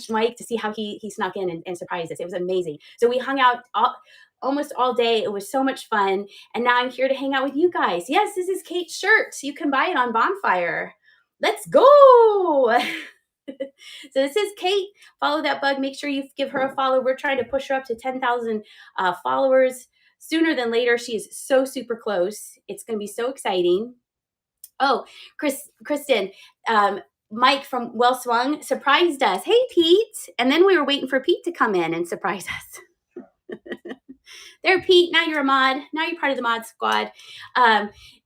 Mike to see how he snuck in and surprised us. It was amazing. So we hung out almost all day. It was so much fun. And now I'm here to hang out with you guys. Yes, this is Kate's shirt. So you can buy it on Bonfire. Let's go. So this is Kate. Follow that bug. Make sure you give her a follow. We're trying to push her up to 10,000 followers sooner than later. She is so super close. It's going to be so exciting. Oh, Kristen, Mike from Well Swung surprised us. Hey, Pete. And then we were waiting for Pete to come in and surprise us. There, Pete. Now you're a mod. Now you're part of the mod squad.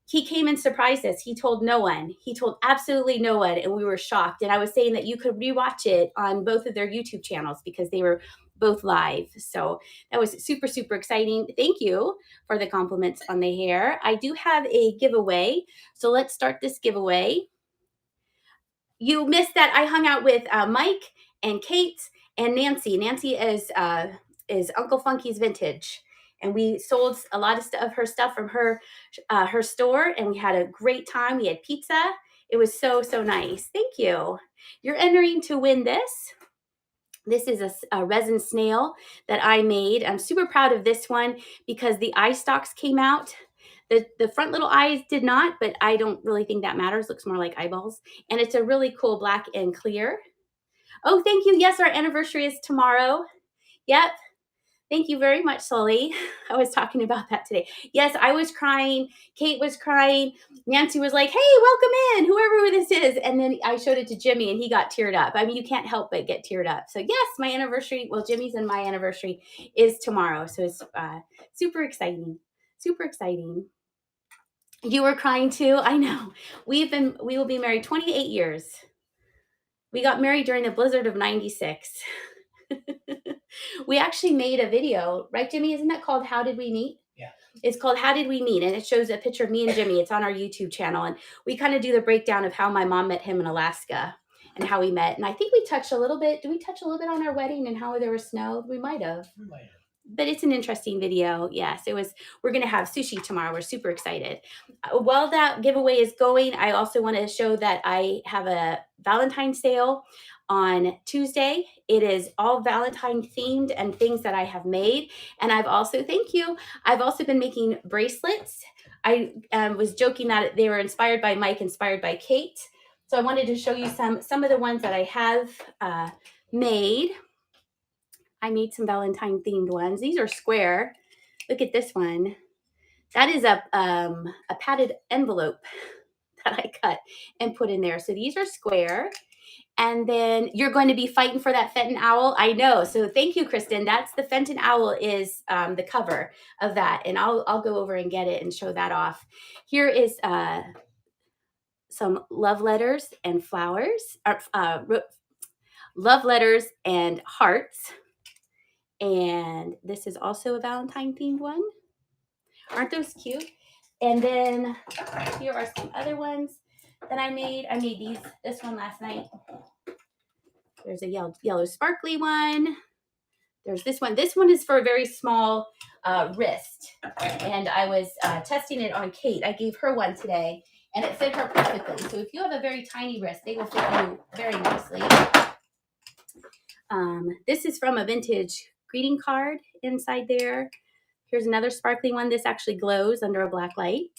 He came and surprised us. He told no one. He told absolutely no one, and we were shocked. And I was saying that you could rewatch it on both of their YouTube channels because they were both live. So that was super, super exciting. Thank you for the compliments on the hair. I do have a giveaway. So let's start this giveaway. You missed that I hung out with Mike and Kate and Nancy. Nancy is Uncle Funky's Vintage. And we sold a lot of her stuff from her store, and we had a great time. We had pizza. It was so, so nice. Thank you. You're entering to win this. This is a resin snail that I made. I'm super proud of this one because the eye stalks came out. The front little eyes did not, but I don't really think that matters. Looks more like eyeballs. And it's a really cool black and clear. Oh, thank you. Yes, our anniversary is tomorrow. Yep. Thank you very much, Sully. I was talking about that today. Yes, I was crying. Kate was crying. Nancy was like, hey, welcome in, whoever this is. And then I showed it to Jimmy, and he got teared up. I mean, you can't help but get teared up. So yes, my anniversary, well, Jimmy's and my anniversary is tomorrow. So it's super exciting, super exciting. You were crying too? I know. We will be married 28 years. We got married during the blizzard of 96. We actually made a video, right, Jimmy? Isn't that called How Did We Meet? Yeah. It's called How Did We Meet? And it shows a picture of me and Jimmy. It's on our YouTube channel. And we kind of do the breakdown of how my mom met him in Alaska and how we met. And I think we touched a little bit. Did we touch a little bit on our wedding and how there was snow? We might have. We might have. But it's an interesting video. Yes, it was. We're going to have sushi tomorrow. We're super excited. While that giveaway is going, I also want to show that I have a Valentine's sale on Tuesday. It is all Valentine themed and things that I have made. And I've also, thank you, I've also been making bracelets. I was joking that they were inspired by Mike, inspired by Kate. So I wanted to show you some of the ones that I have made. I made some Valentine themed ones. These are square. Look at this one. That is a padded envelope that I cut and put in there. So these are square. And then you're going to be fighting for that Fenton owl. I know. So thank you, Kristen. That's the Fenton owl is the cover of that. And I'll go over and get it and show that off. Here is some love letters and flowers. Love letters and hearts. And this is also a Valentine themed one. Aren't those cute? And then here are some other ones that I made. I made this one last night. There's a yellow sparkly one. There's this one. This one is for a very small wrist. And I was testing it on Kate. I gave her one today, and it fit her perfectly. So if you have a very tiny wrist, they will fit you very nicely. This is from a vintage greeting card inside there. Here's another sparkly one. This actually glows under a black light.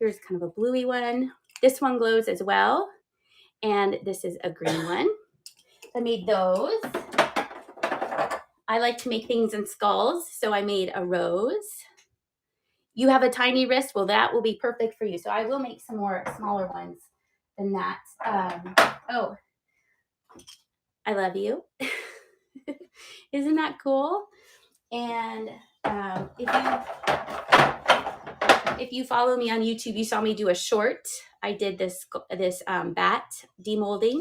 Here's kind of a bluey one. This one glows as well. And this is a green one. I made those. I like to make things in skulls, so I made a rose. You have a tiny wrist? Well, that will be perfect for you. So I will make some more smaller ones than that. Oh, I love you. Isn't that cool? And if you follow me on YouTube, you saw me do a short. I did this bat demolding,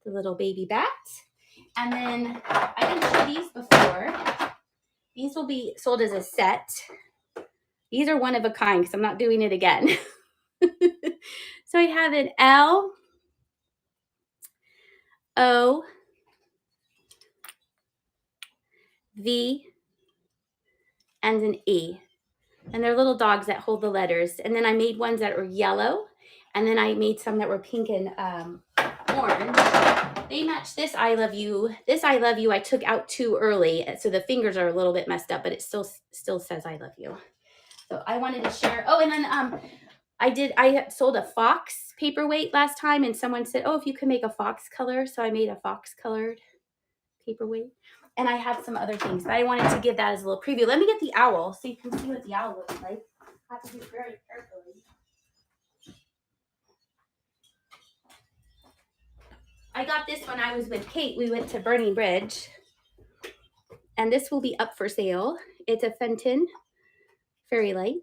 the little baby bat. And then I didn't show these before. These will be sold as a set. These are one of a kind because I'm not doing it again. So I have an L, O, V, and an E. And they're little dogs that hold the letters. And then I made ones that were yellow. And then I made some that were pink and orange. They match this I love you. This I love you I took out too early, so the fingers are a little bit messed up, but it still says I love you. So I wanted to share. Oh, and then I sold a fox paperweight last time, and someone said, "Oh, if you could make a fox color," so I made a fox colored paperweight. And I have some other things, but I wanted to give that as a little preview. Let me get the owl so you can see what the owl looks like. I have to do it very carefully. I got this when I was with Kate. We went to Burning Bridge, and this will be up for sale. It's a Fenton fairy light.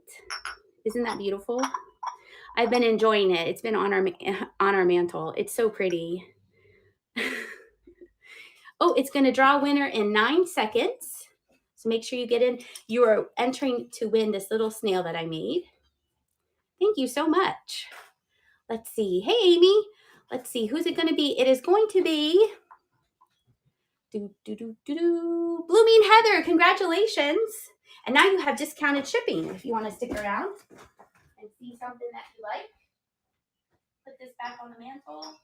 Isn't that beautiful? I've been enjoying it. It's been on our mantle. It's so pretty. Oh, it's going to draw a winner in 9 seconds. So make sure you get in. You are entering to win this little snail that I made. Thank you so much. Let's see. Hey, Amy. Let's see. Who's it going to be? It is going to be Blooming Heather. Congratulations. And now you have discounted shipping if you want to stick around and see something that you like. Put this back on the mantle.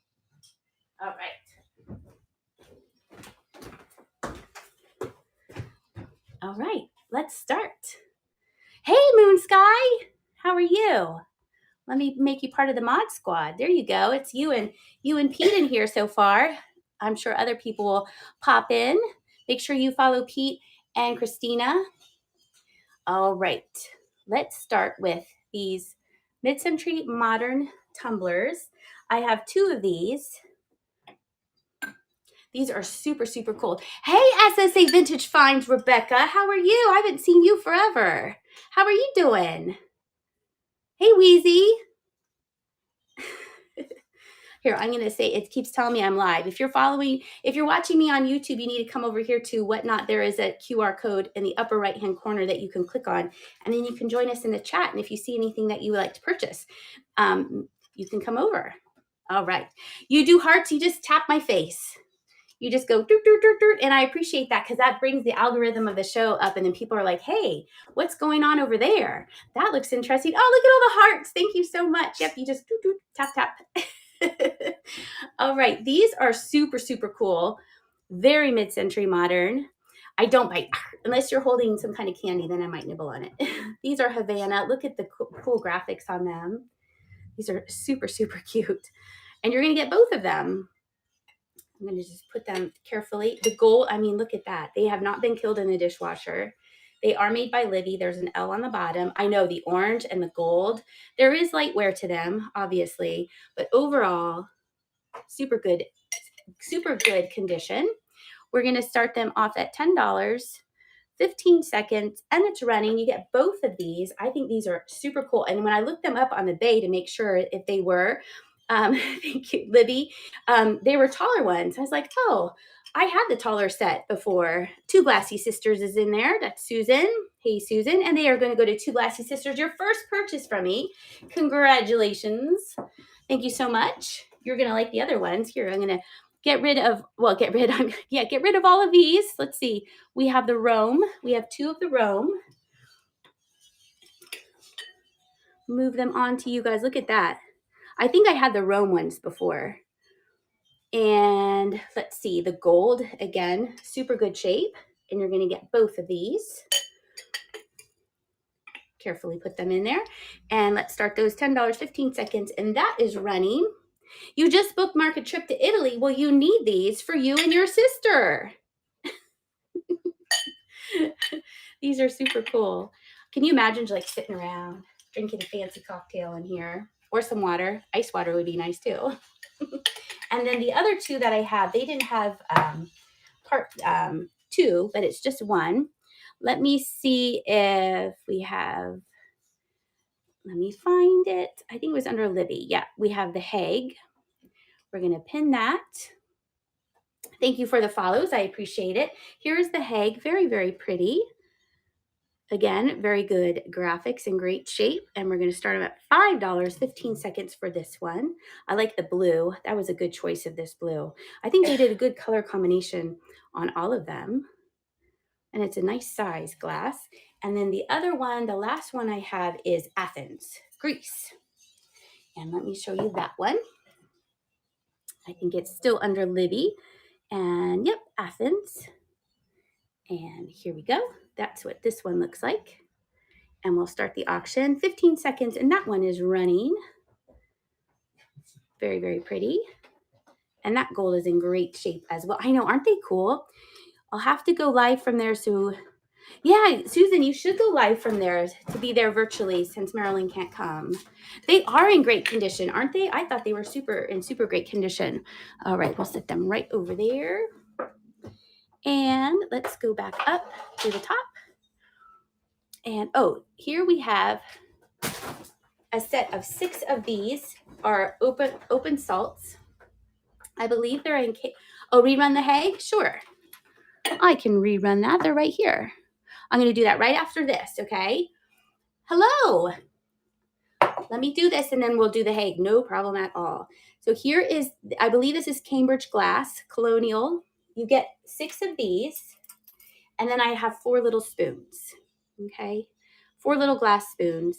All right. All right. Let's start. Hey, Moon Sky. How are you? Let me make you part of the mod squad. There you go. It's you and Pete in here so far. I'm sure other people will pop in. Make sure you follow Pete and Christina. All right. Let's start with these mid-century modern tumblers. I have 2 of these. These are super, super cool. Hey, SSA Vintage Finds, Rebecca. How are you? I haven't seen you forever. How are you doing? Hey, Wheezy. Here, I'm going to say, it keeps telling me I'm live. If you're watching me on YouTube, you need to come over here to Whatnot. There is a QR code in the upper right-hand corner that you can click on, and then you can join us in the chat. And if you see anything that you would like to purchase, you can come over. All right. You do hearts, you just tap my face. You just go, doot, doot, doot, doot, and I appreciate that because that brings the algorithm of the show up, and then people are like, hey, what's going on over there? That looks interesting. Oh, look at all the hearts. Thank you so much. Yep, you just doot, doot, tap, tap. All right, these are super, super cool. Very mid-century modern. I don't bite. Unless you're holding some kind of candy, then I might nibble on it. These are Havana. Look at the cool graphics on them. These are super, super cute. And you're going to get both of them. I'm going to just put them carefully. The gold, I mean, look at that. They have not been killed in the dishwasher. They are made by Livy. There's an L on the bottom. I know the orange and the gold. There is light wear to them, obviously. But overall, super good condition. We're going to start them off at $10, 15 seconds, and it's running. You get both of these. I think these are super cool. And when I looked them up on the Bay to make sure if they were, thank you, Libby, they were taller ones. I was like, oh, I had the taller set before. Two Glassy Sisters is in there. That's Susan. Hey, Susan. And they are going to go to Two Glassy Sisters, your first purchase from me. Congratulations. Thank you so much. You're going to like the other ones. Here, I'm going to get rid of all of these. Let's see. We have the Rome. We have 2 of the Rome. Move them on to you guys. Look at that. I think I had the Rome ones before. And let's see, the gold, again, super good shape. And you're going to get both of these. Carefully put them in there. And let's start those $10, 15 seconds. And that is running. You just bookmarked a trip to Italy. Well, you need these for you and your sister. These are super cool. Can you imagine like sitting around drinking a fancy cocktail in here? Or some water. Ice water would be nice too. And then the other 2 that I have, they didn't have part 2, but it's just 1. Let me see if we have, let me find it. I think it was under Libby. Yeah, we have the Hague. We're going to pin that. Thank you for the follows. I appreciate it. Here's the Hague. Very, very pretty. Again, very good graphics and great shape. And we're going to start them at $5, 15 seconds for this one. I like the blue. That was a good choice of this blue. I think they did a good color combination on all of them. And it's a nice size glass. And then the other one, the last one I have is Athens, Greece. And let me show you that one. I think it's still under Libby. And yep, Athens. And here we go. That's what this one looks like. And we'll start the auction. 15 seconds, and that one is running. Very, very pretty. And that gold is in great shape as well. I know, aren't they cool? I'll have to go live from there. So yeah, Susan, you should go live from there to be there virtually since Marilyn can't come. They are in great condition, aren't they? I thought they were in super great condition. All right, we'll set them right over there. And let's go back up to the top. And oh, here we have a set of 6 of these are open salts. I believe they're in, oh, rerun the Hague? Sure. I can rerun that. They're right here. I'm going to do that right after this, okay? Hello. Let me do this and then we'll do the Hague. No problem at all. So here is, I believe this is Cambridge glass, colonial. You get 6 of these. And then I have 4 little spoons, okay? 4 little glass spoons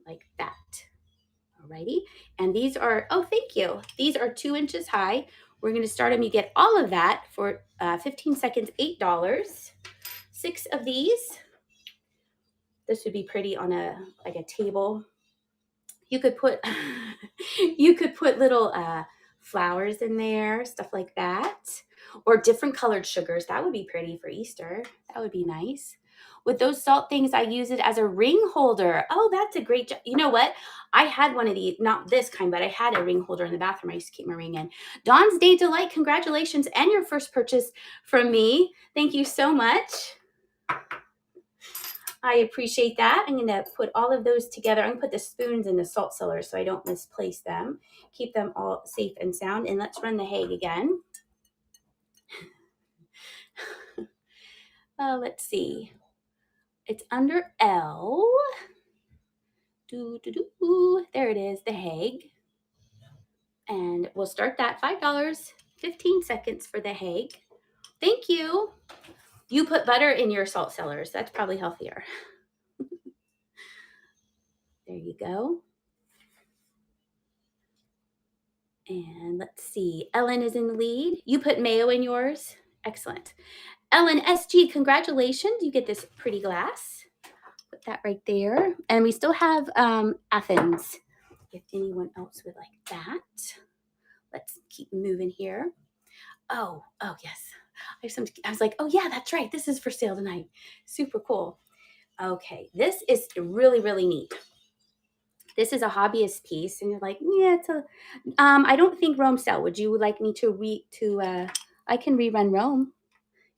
like that. Alrighty. And these are, oh, thank you. These are 2 inches high. We're going to start them. You get all of that for 15 seconds, $8. 6 of these. This would be pretty on a table. You could put little flowers in there, stuff like that, or different colored sugars. That would be pretty for Easter. That would be nice. With those salt things, I use it as a ring holder. Oh, that's a great job. You know what? I had one of these, not this kind, but I had a ring holder in the bathroom. I used to keep my ring in. Dawn's Day Delight, congratulations, and your first purchase from me. Thank you so much. I appreciate that. I'm going to put all of those together. I'm going to put the spoons in the salt cellar so I don't misplace them. Keep them all safe and sound. And let's run the Hague again. Let's see. It's under L. There it is, the Hague. And we'll start that. $5, 15 seconds for the Hague. Thank you. You put butter in your salt cellars. That's probably healthier. There you go. And let's see. Ellen is in the lead. You put mayo in yours. Excellent. Ellen SG, congratulations. You get this pretty glass. Put that right there. And we still have Athens. If anyone else would like that. Let's keep moving here. Oh, yes. I was like, oh yeah, that's right. This is for sale tonight. Super cool. Okay, this is really, really neat. This is a hobbyist piece, and you're like, yeah, it's a. I don't think Rome sell. Would you like me to I can rerun Rome.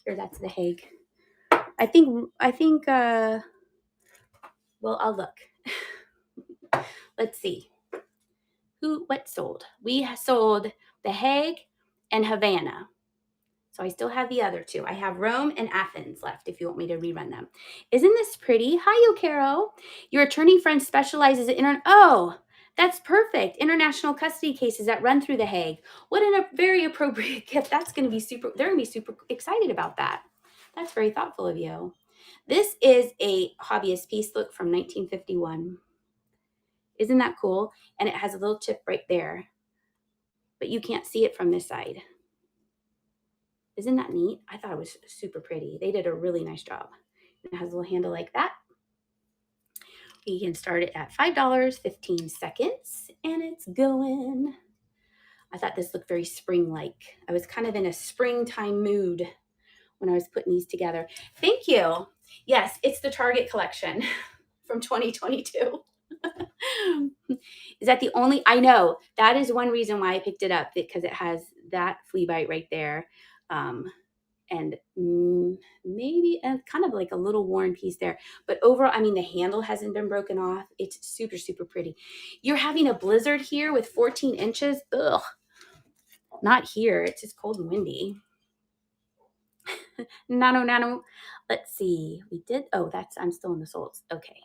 Here, that's the Hague. I think. Well, I'll look. Let's see. What sold? We sold the Hague and Havana. So I still have the other 2. I have Rome and Athens left if you want me to rerun them. Isn't this pretty? Hi, Yokaro. Your attorney friend specializes in oh, that's perfect. International custody cases that run through the Hague. What a very appropriate gift. That's going to be super, they're going to be super excited about that. That's very thoughtful of you. This is a hobbyist piece, look, from 1951. Isn't that cool? And it has a little chip right there, but you can't see it from this side. Isn't that neat? I thought it was super pretty. They did a really nice job. It has a little handle like that. You can start it at $5, 15 seconds, and it's going. I thought this looked very spring-like. I was kind of in a springtime mood when I was putting these together. Thank you. Yes, it's the Target collection from 2022. Is that the only? I know. That is one reason why I picked it up, because it has that flea bite right there. And maybe kind of like a little worn piece there. But overall, I mean, the handle hasn't been broken off. It's super, super pretty. You're having a blizzard here with 14 inches. Ugh. Not here. It's just cold and windy. Nano. Let's see. We did. Oh, I'm still in the salts. Okay.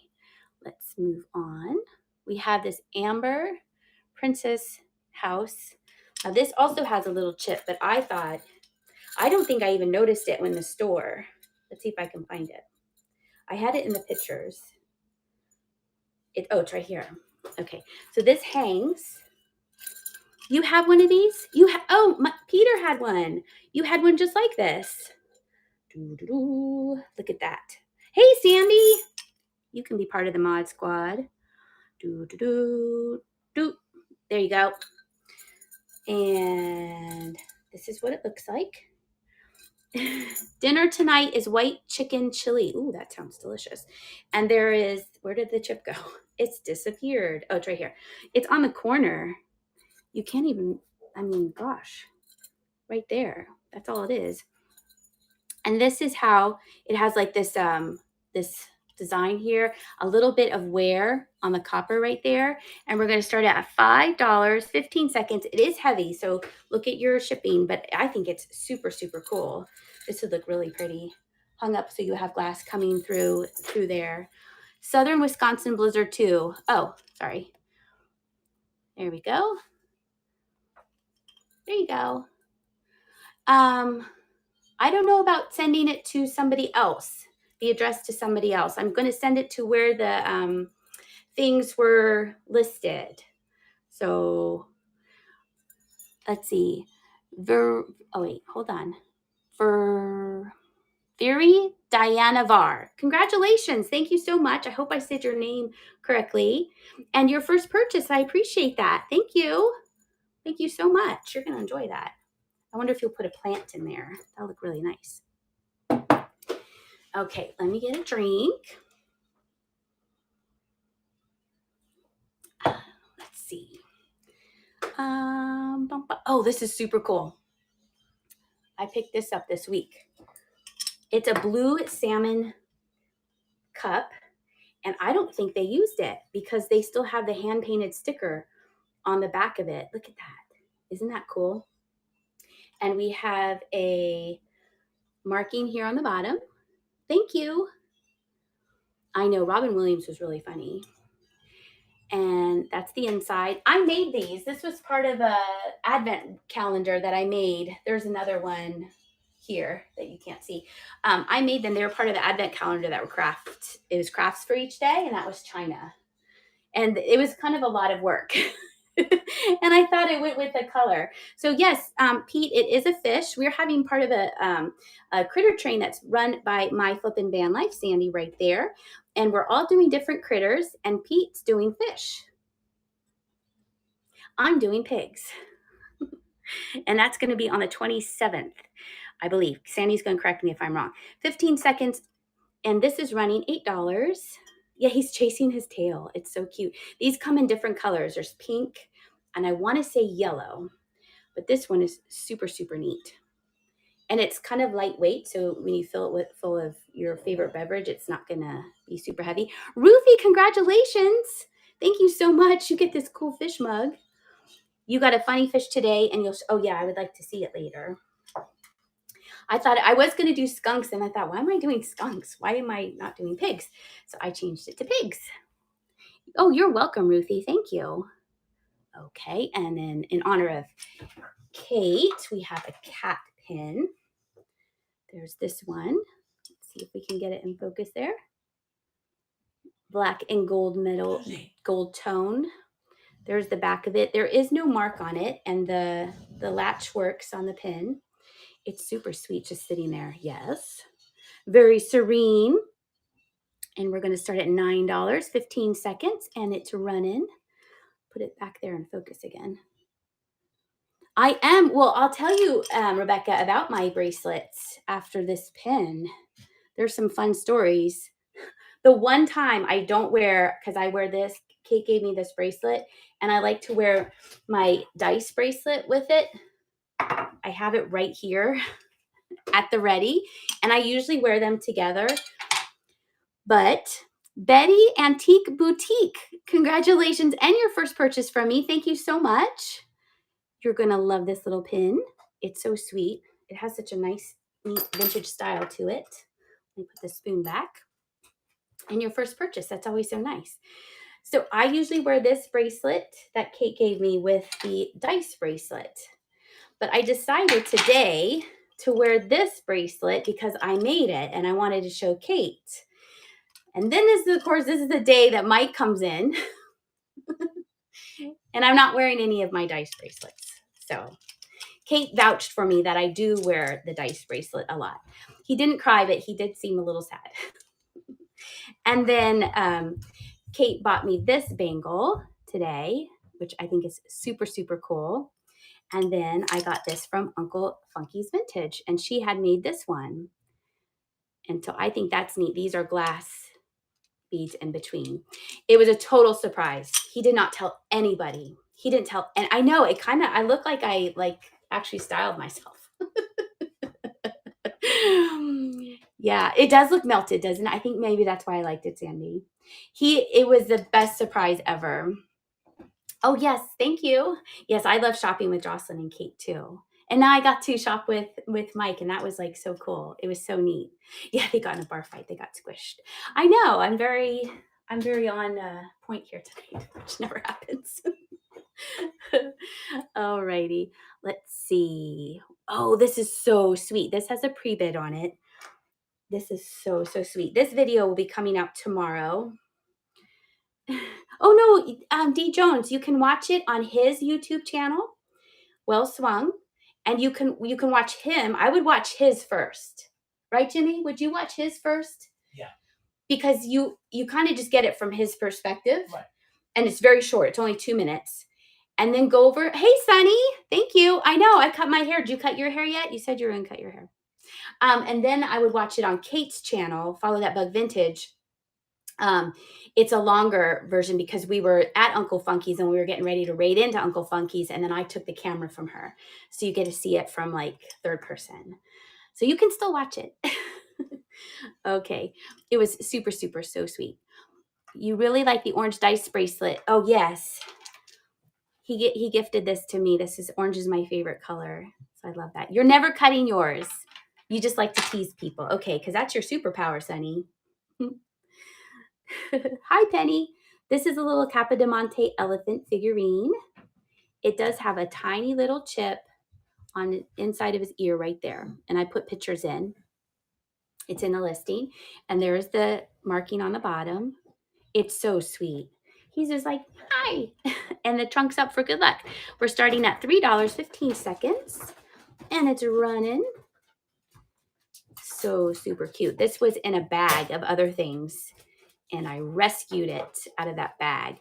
Let's move on. We have this amber princess house. Now, this also has a little chip, but I don't think I even noticed it when the store. Let's see if I can find it. I had it in the pictures. It's right here. Okay, so this hangs You have one of these? Peter had one. You had one just like this. Doo-doo-doo. Look at that. Hey, Sandy. You can be part of the mod squad. Doo-doo-doo. Doo. There you go. And this is what it looks like. Dinner tonight is white chicken chili. Ooh, that sounds delicious. And there is, where did the chip go? It's disappeared. Oh, it's right here. It's on the corner. You can't even, I mean, gosh, right there. That's all it is. And this is how it has like this this design here, a little bit of wear on the copper right there. And we're going to start at $5, 15 seconds. It is heavy, so look at your shipping, but I think it's super, super cool. This would look really pretty. Hung up so you have glass coming through there. Southern Wisconsin Blizzard 2. Oh, sorry. There we go. There you go. I don't know about sending it to somebody else, the address to somebody else. I'm going to send it to where the things were listed. So let's see. Oh, wait, hold on. Very Diana Var. Congratulations. Thank you so much. I hope I said your name correctly. And your first purchase, I appreciate that. Thank you. Thank you so much. You're going to enjoy that. I wonder if you'll put a plant in there. That'll look really nice. Okay, let me get a drink. Let's see. Oh, this is super cool. I picked this up this week. It's a blue salmon cup, and I don't think they used it because they still have the hand-painted sticker on the back of it. Look at that. Isn't that cool? And we have a marking here on the bottom. Thank you. I know Robin Williams was really funny. And that's the inside. I made these. This was part of a advent calendar that I made. There's another one here that you can't see. I made them. They were part of the advent calendar that were crafts. It was crafts for each day, and that was China. And it was kind of a lot of work. And I thought it went with the color. So yes, Pete, it is a fish. We're having part of a critter train that's run by My Flippin' Van Life, Sandy, right there. And we're all doing different critters, and Pete's doing fish. I'm doing pigs. And that's going to be on the 27th, I believe. Sandy's going to correct me if I'm wrong. 15 seconds, and this is running $8. Yeah, he's chasing his tail. It's so cute. These come in different colors. There's pink, and I want to say yellow, but this one is super, super neat. And it's kind of lightweight, so when you fill it full of your favorite beverage, it's not going to be super heavy. Ruthie, congratulations. Thank you so much. You get this cool fish mug. You got a funny fish today, and oh yeah, I would like to see it later. I thought I was going to do skunks, and I thought, why am I doing skunks? Why am I not doing pigs? So I changed it to pigs. Oh, you're welcome, Ruthie. Thank you. Okay, and then in honor of Kate, we have a cat pin. There's this one. Let's see if we can get it in focus there. Black and gold gold tone. There's the back of it. There is no mark on it, and the latch works on the pin. It's super sweet just sitting there. Yes. Very serene. And we're going to start at $9, 15 seconds, and it's running. Put it back there and focus again. I am. Well, I'll tell you, Rebecca, about my bracelets after this pin. There's some fun stories. The one time I don't wear, because I wear this, Kate gave me this bracelet, and I like to wear my dice bracelet with it. I have it right here at the ready, and I usually wear them together. But Betty Antique Boutique, congratulations, and your first purchase from me. Thank you so much. You're going to love this little pin. It's so sweet. It has such a nice, neat vintage style to it. Let me put the spoon back. And your first purchase, that's always so nice. So I usually wear this bracelet that Kate gave me with the dice bracelet. But I decided today to wear this bracelet because I made it and I wanted to show Kate. And then this is the day that Mike comes in. And I'm not wearing any of my dice bracelets. So Kate vouched for me that I do wear the dice bracelet a lot. He didn't cry, but he did seem a little sad. And then Kate bought me this bangle today, which I think is super, super cool. And then I got this from Uncle Funky's Vintage, and she had made this one. And so I think that's neat. These are glass beads in between. It was a total surprise. He did not tell anybody. He didn't tell, and I know it kind of, I look like I actually styled myself. Yeah, it does look melted, doesn't it? I think maybe that's why I liked it, Sandy. It was the best surprise ever. Oh, yes. Thank you. Yes, I love shopping with Jocelyn and Kate too. And now I got to shop with Mike, and that was like so cool. It was so neat. Yeah, they got in a bar fight. They got squished. I know. I'm very on point here tonight, which never happens. Alrighty. Let's see. Oh, this is so sweet. This has a pre-bid on it. This is so, so sweet. This video will be coming out tomorrow. Oh no, D Jones, you can watch it on his YouTube channel, Well Swung, and you can watch him. I would watch his first, right, Jimmy? Would you watch his first? Yeah. Because you kind of just get it from his perspective, right? And it's very short. It's only 2 minutes, and then go over. Hey, Sunny, thank you. I know I cut my hair. Did you cut your hair yet? You said you were gonna cut your hair. And then I would watch it on Kate's channel. Follow That Bug Vintage. It's a longer version because we were at Uncle Funky's and we were getting ready to raid into Uncle Funky's, and then I took the camera from her. So you get to see it from like third person. So you can still watch it. Okay. It was super, super, so sweet. You really like the orange dice bracelet. Oh, yes. He gifted this to me. Orange is my favorite color. So I love that. You're never cutting yours. You just like to tease people. Okay, because that's your superpower, Sunny. Hi, Penny. This is a little Capodimonte elephant figurine. It does have a tiny little chip on the inside of his ear right there. And I put pictures in. It's in the listing. And there's the marking on the bottom. It's so sweet. He's just like, hi. And the trunk's up for good luck. We're starting at $3.15. And it's running. So super cute. This was in a bag of other things, and I rescued it out of that bag.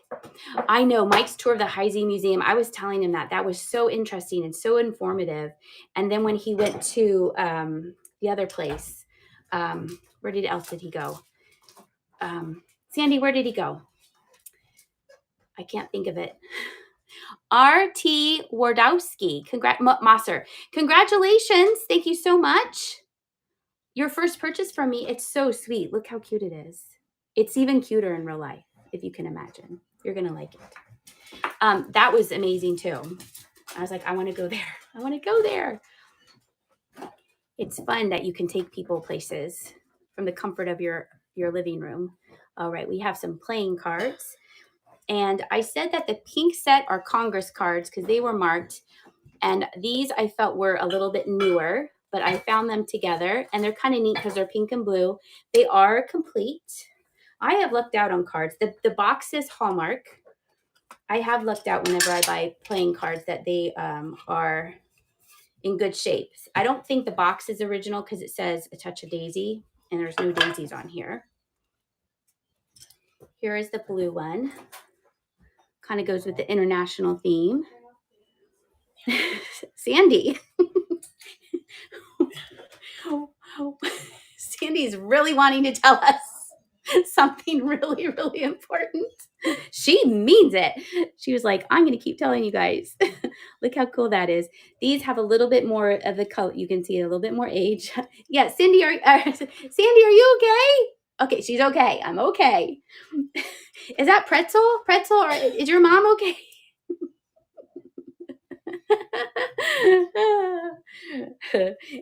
I know Mike's tour of the Heisey Museum, I was telling him that was so interesting and so informative. And then when he went to the other place, where else did he go? Sandy, where did he go? I can't think of it. R.T. Wardowski, Mosser. Congratulations. Thank you so much. Your first purchase from me. It's so sweet. Look how cute it is. It's even cuter in real life, if you can imagine. You're going to like it. That was amazing too. I was like, I want to go there. I want to go there. It's fun that you can take people places from the comfort of your living room. All right, we have some playing cards. And I said that the pink set are Congress cards because they were marked. And these I felt were a little bit newer, but I found them together. And they're kind of neat because they're pink and blue. They are complete. I have lucked out on cards. The box is Hallmark. I have lucked out whenever I buy playing cards that they are in good shape. I don't think the box is original because it says A Touch of Daisy, and there's no daisies on here. Here is the blue one. Kind of goes with the international theme. Sandy. Sandy's really wanting to tell us something really, really important. She means it. She was like, I'm going to keep telling you guys. Look how cool that is. These have a little bit more of the color. You can see a little bit more age. Yeah, Sandy, are you okay? Okay, she's okay. I'm okay. Is that pretzel? Pretzel, or is your mom okay?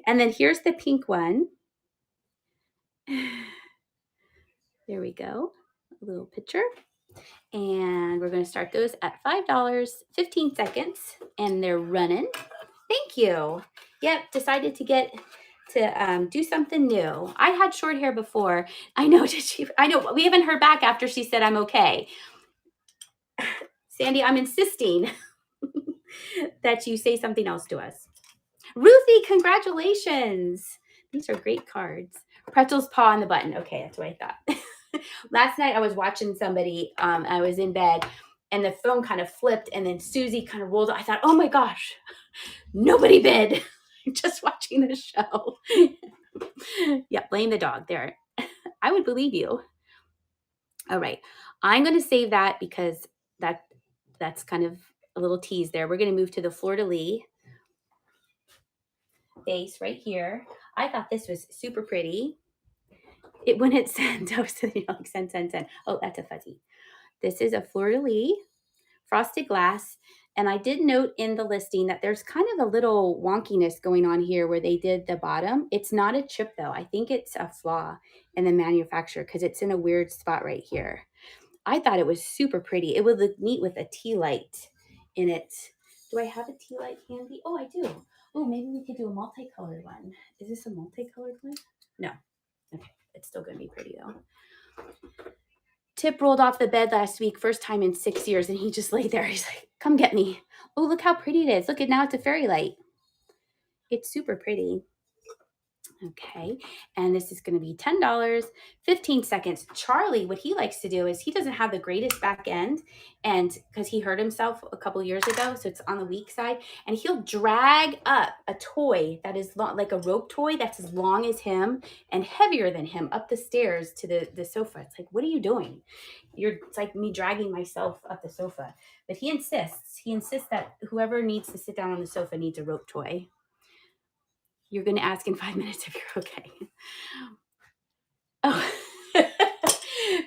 And then here's the pink one. There we go. A little picture. And we're going to start those at $5.15, and they're running. Thank you. Yep, decided to do something new. I had short hair before. I know, we haven't heard back after she said I'm okay. Sandy, I'm insisting that you say something else to us. Ruthie, congratulations. These are great cards. Pretzel's paw on the button. Okay, that's what I thought. Last night I was watching somebody. I was in bed and the phone kind of flipped and then Susie kind of rolled. I thought, oh my gosh, nobody bid. Just watching the show. Yeah, blame the dog there. I would believe you. All right. I'm going to save that because that's kind of a little tease there. We're going to move to the fleur-de-lis base right here. I thought this was super pretty. When it sent, I was like, send. Oh, that's a fuzzy. This is a fleur-de-lis frosted glass. And I did note in the listing that there's kind of a little wonkiness going on here where they did the bottom. It's not a chip though. I think it's a flaw in the manufacturer because it's in a weird spot right here. I thought it was super pretty. It would look neat with a tea light in it. Do I have a tea light handy? Oh, I do. Oh, maybe we could do a multicolored one. Is this a multicolored one? No. Okay. It's still going to be pretty though. Tip rolled off the bed last week, first time in 6 years, and he just laid there. He's like, come get me. Oh, look how pretty it is. Look, now it's a fairy light. It's super pretty. Okay, and this is going to be $10, 15 seconds. Charlie, what he likes to do is he doesn't have the greatest back end, and because he hurt himself a couple years ago, so it's on the weak side, and he'll drag up a toy that is like a rope toy that's as long as him and heavier than him up the stairs to the sofa. It's like, what are you doing? It's like me dragging myself up the sofa. But he insists that whoever needs to sit down on the sofa needs a rope toy. You're going to ask in 5 minutes if you're okay. Oh,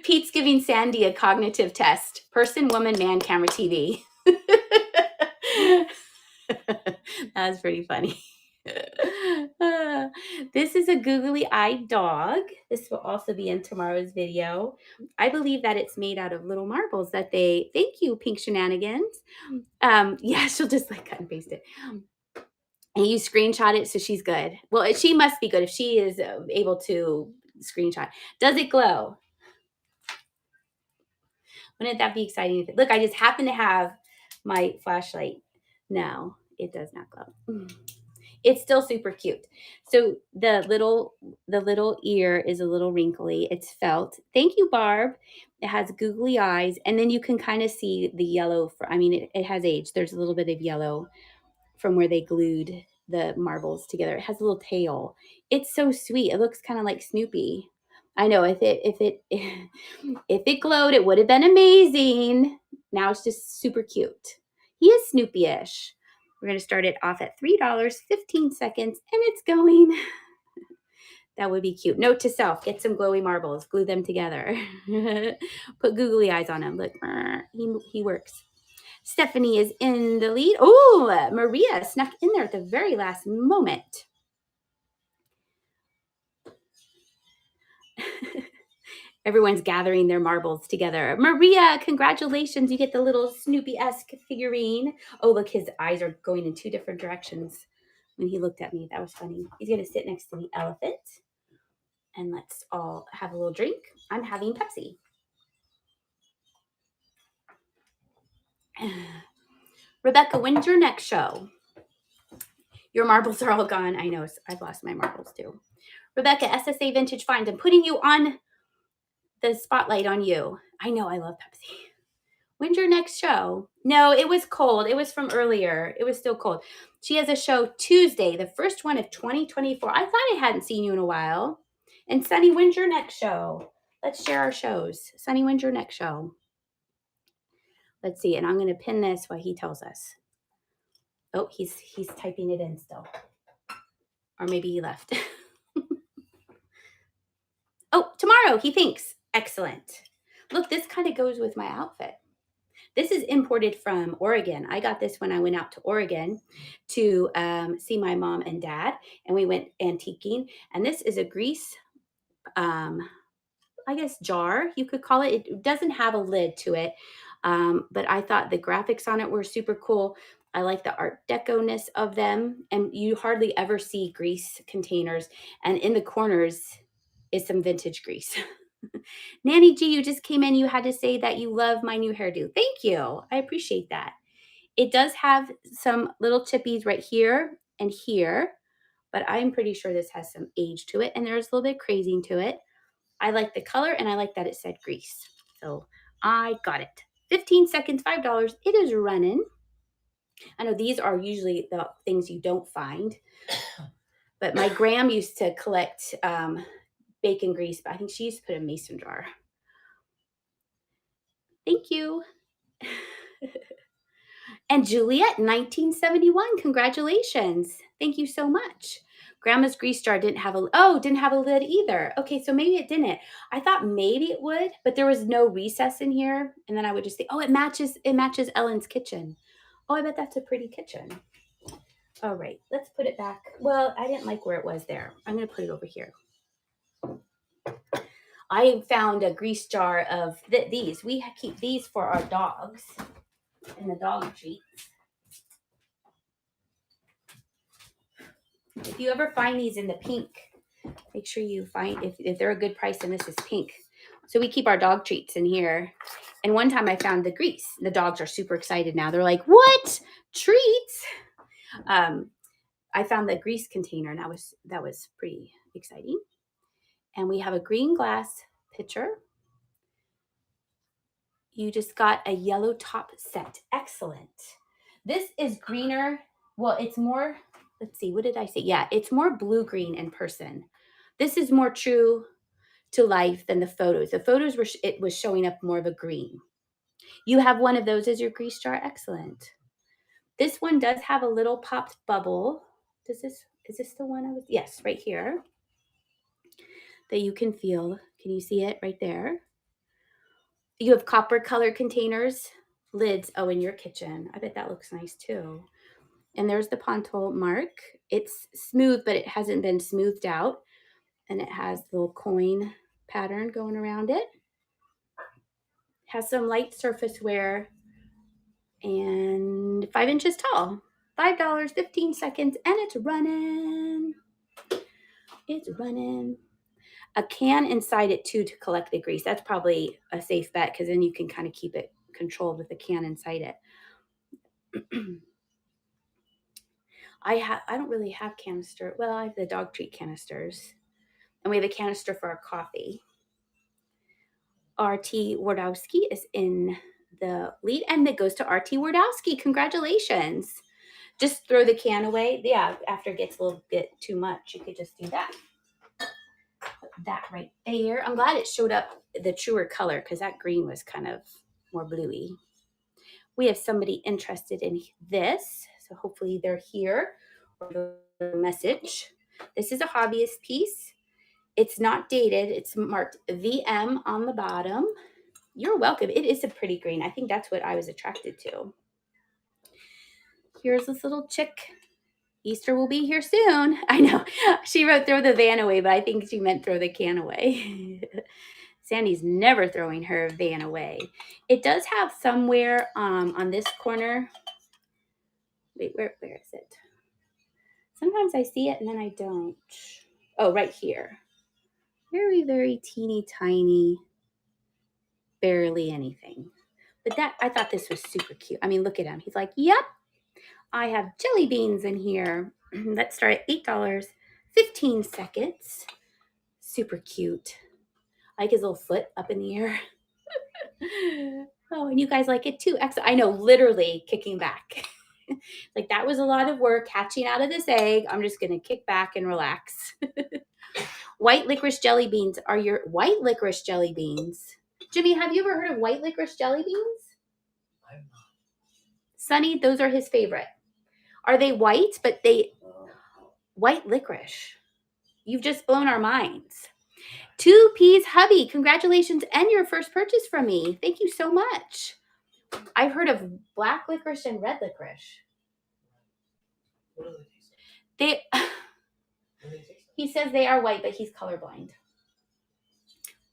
Pete's giving Sandy a cognitive test. Person, woman, man, camera, TV. That was pretty funny. This is a googly-eyed dog. This will also be in tomorrow's video. I believe that it's made out of little marbles that thank you, Pink Shenanigans. Yeah, she'll just like cut and paste it. And you screenshot it, so she's good. Well, she must be good if she is able to screenshot. Does it glow? Wouldn't that be exciting? Look, I just happen to have my flashlight. No, it does not glow. It's still super cute. So the little ear is a little wrinkly. It's felt. Thank you, Barb. It has googly eyes, and then you can kind of see the yellow. It has age. There's a little bit of yellow from where they glued the marbles together. It has a little tail. It's so sweet. It looks kind of like Snoopy. I know if it glowed, it would have been amazing. Now it's just super cute. He is Snoopy-ish. We're going to start it off at $3, 15 seconds, and it's going. That would be cute. Note to self, get some glowy marbles, glue them together. Put googly eyes on him. Look, he works. Stephanie is in the lead. Oh, Maria snuck in there at the very last moment. Everyone's gathering their marbles together. Maria, congratulations. You get the little Snoopy-esque figurine. Oh, look, his eyes are going in two different directions when he looked at me. That was funny. He's going to sit next to the elephant. And let's all have a little drink. I'm having Pepsi. Rebecca, when's your next show? Your marbles are all gone. I know. I've lost my marbles too. Rebecca, SSA Vintage Finds. I'm putting you on the spotlight on you. I know. I love Pepsi. When's your next show? No, it was cold. It was from earlier. It was still cold. She has a show Tuesday, the first one of 2024. I thought I hadn't seen you in a while. And Sunny, when's your next show? Let's share our shows. Sunny, when's your next show? Let's see. And I'm going to pin this while he tells us. Oh, he's typing it in still. Or maybe he left. Oh, tomorrow, he thinks. Excellent. Look, this kind of goes with my outfit. This is imported from Oregon. I got this when I went out to Oregon to see my mom and dad, and we went antiquing. And this is a grease, I guess, jar, you could call it. It doesn't have a lid to it, but I thought the graphics on it were super cool. I like the Art Deco-ness of them, and you hardly ever see grease containers. And in the corners is some vintage grease. Nanny G, you just came in. You had to say that you love my new hairdo. Thank you. I appreciate that. It does have some little chippies right here and here, but I'm pretty sure this has some age to it, and there's a little bit crazing to it. I like the color, and I like that it said grease. So I got it. 15 seconds, $5. It is running. I know these are usually the things you don't find, but my Graham used to collect bacon grease, but I think she used to put in a mason jar. Thank you. And Juliet, 1971, congratulations. Thank you so much. Grandma's grease jar didn't have a lid either. Okay, so maybe it didn't. I thought maybe it would, but there was no recess in here. And then I would just think, oh, it matches Ellen's kitchen. Oh, I bet that's a pretty kitchen. All right, let's put it back. Well, I didn't like where it was there. I'm gonna put it over here. I found a grease jar of these. We keep these for our dogs and the dog treats. If you ever find these in the pink, make sure you find if they're a good price, and this is pink. So we keep our dog treats in here. And one time I found the grease. The dogs are super excited now. They're like, what? Treats? I found the grease container, and that was pretty exciting. And we have a green glass pitcher. You just got a yellow top set. Excellent. This is greener. Well, it's more, let's see, what did I say? Yeah, it's more blue-green in person. This is more true to life than the photos. The photos it was showing up more of a green. You have one of those as your grease jar. Excellent. This one does have a little popped bubble. Is this the one I was? Yes, right here. That you can feel. Can you see it right there? You have copper color containers, lids. Oh, in your kitchen. I bet that looks nice too. And there's the Ponto mark. It's smooth, but it hasn't been smoothed out. And it has the little coin pattern going around it. Has some light surface wear and 5 inches tall. $5, 15 seconds, and it's running. It's running. A can inside it too to collect the grease. That's probably a safe bet because then you can kind of keep it controlled with the can inside it. I don't really have canister. Well, I have the dog treat canisters. And we have a canister for our coffee. RT Wardowski is in the lead, and it goes to RT Wardowski. Congratulations. Just throw the can away. Yeah, after it gets a little bit too much, you could just do that. Put that right there. I'm glad it showed up the truer color because that green was kind of more bluey. We have somebody interested in this, so hopefully they're here or the message. This is a hobbyist piece. It's not dated. It's marked VM on the bottom. You're welcome. It is a pretty green. I think that's what I was attracted to. Here's this little chick. Easter will be here soon. I know. She wrote throw the van away, but I think she meant throw the can away. Sandy's never throwing her van away. It does have somewhere on this corner. Wait, where is it? Sometimes I see it and then I don't. Oh, right here. Very, very teeny tiny. Barely anything. But I thought this was super cute. I mean, look at him. He's like, yep, I have jelly beans in here. Let's start at $8, 15 seconds. Super cute. I like his little foot up in the air. Oh, and you guys like it too. Excellent. I know, literally kicking back. Like that was a lot of work hatching out of this egg. I'm just going to kick back and relax. White licorice jelly beans are your white licorice jelly beans. Jimmy, have you ever heard of white licorice jelly beans? I'm not. Sonny, those are his favorite. Are they white? But white licorice. You've just blown our minds. 2 P's hubby, congratulations and your first purchase from me. Thank you so much. I've heard of black licorice and red licorice. What do they taste like? He says they are white, but he's colorblind.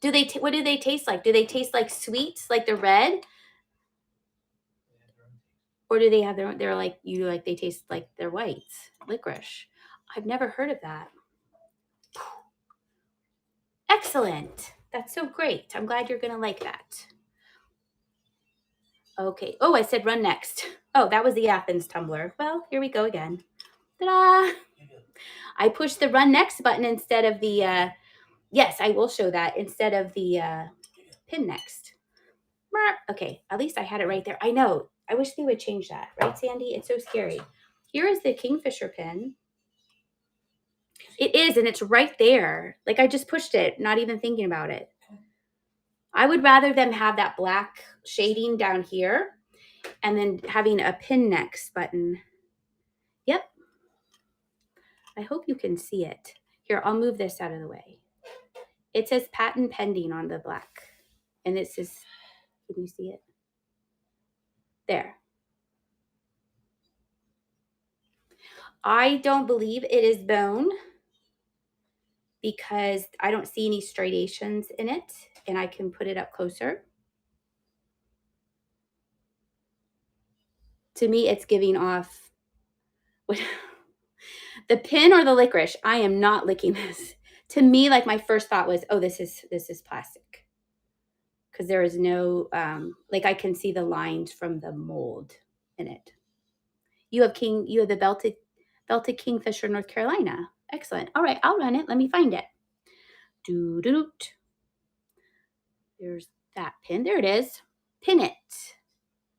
What do they taste like? Do they taste like sweet, like the red? Or do they have their own? They're like they taste like they're white licorice. I've never heard of that. Excellent. That's so great. I'm glad you're going to like that. Okay. Oh, I said run next. Oh, that was the Athens tumbler. Well, here we go again. Ta-da! I pushed the run next button instead of the, yes, I will show that, instead of the pin next. Okay, at least I had it right there. I know. I wish they would change that. Right, Sandy? It's so scary. Here is the Kingfisher pin. It is, and it's right there. Like I just pushed it, not even thinking about it. I would rather them have that black shading down here and then having a pin next button. Yep. I hope you can see it. Here, I'll move this out of the way. It says patent pending on the black. And it says, can you see it? There. I don't believe it is bone because I don't see any striations in it, and I can put it up closer. To me, it's giving off the pin or the licorice. I am not licking this. To me, like my first thought was, oh, this is plastic, because there is no like I can see the lines from the mold in it. You have the belted Kingfisher, North Carolina. Excellent. All right, I'll run it. Let me find it. Doo-doo-doot. There's that pin. There it is. Pin it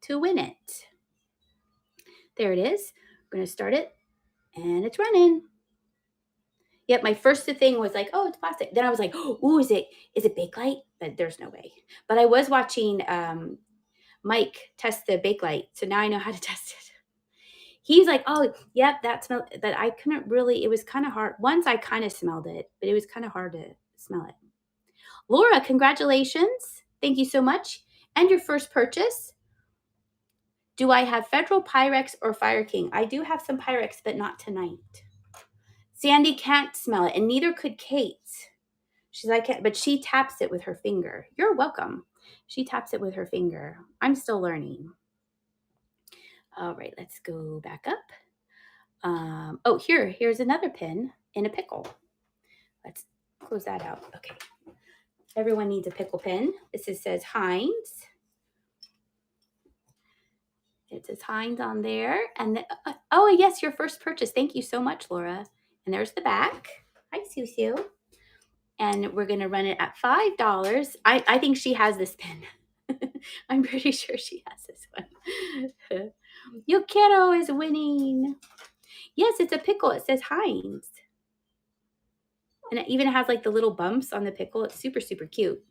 to win it. There it is. We're going to start it, and it's running. Yep, my first thing was like, oh, it's plastic. Then I was like, oh, is it Bakelite? But there's no way. But I was watching Mike test the Bakelite, so now I know how to test it. He's like, oh, yep, that smell. But I couldn't really. It was kind of hard. Once I kind of smelled it, but it was kind of hard to smell it. Laura, congratulations. Thank you so much. And your first purchase. Do I have Federal Pyrex or Fire King? I do have some Pyrex, but not tonight. Sandy can't smell it, and neither could Kate. She's like, but she taps it with her finger. You're welcome. She taps it with her finger. I'm still learning. All right, let's go back up. Oh, here's another pin in a pickle. Let's close that out. Okay. Everyone needs a pickle pin. This says Heinz. It says Heinz on there. And oh, yes, your first purchase. Thank you so much, Laura. And there's the back. Hi, Susu. And we're going to run it at $5. I think she has this pin. I'm pretty sure she has this one. Yukero is winning. Yes, it's a pickle. It says Heinz. And it even has like the little bumps on the pickle. It's super, super cute.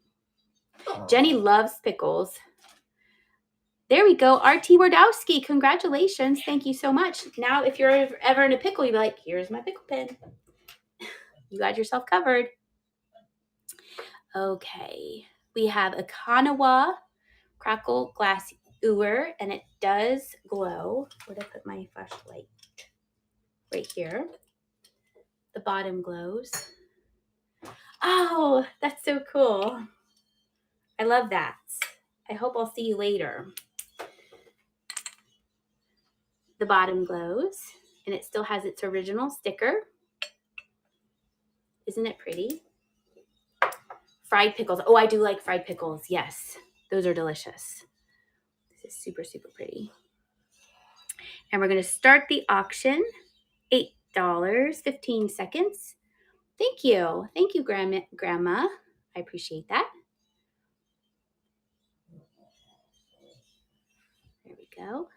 Aww. Jenny loves pickles. There we go. RT Wardowski, congratulations. Thank you so much. Now, if you're ever in a pickle, you'll be like, here's my pickle pin. You got yourself covered. Okay. We have a Kanawa Crackle Glassware, and it does glow. Where did I put my flashlight? Right here. The bottom glows. Oh, that's so cool. I love that. I hope I'll see you later. The bottom glows, and it still has its original sticker. Isn't it pretty? Fried pickles. Oh, I do like fried pickles. Yes, those are delicious. This is super, super pretty. And we're going to start the auction. $8, 15 seconds. Thank you. Thank you, Grandma. I appreciate that. There we go.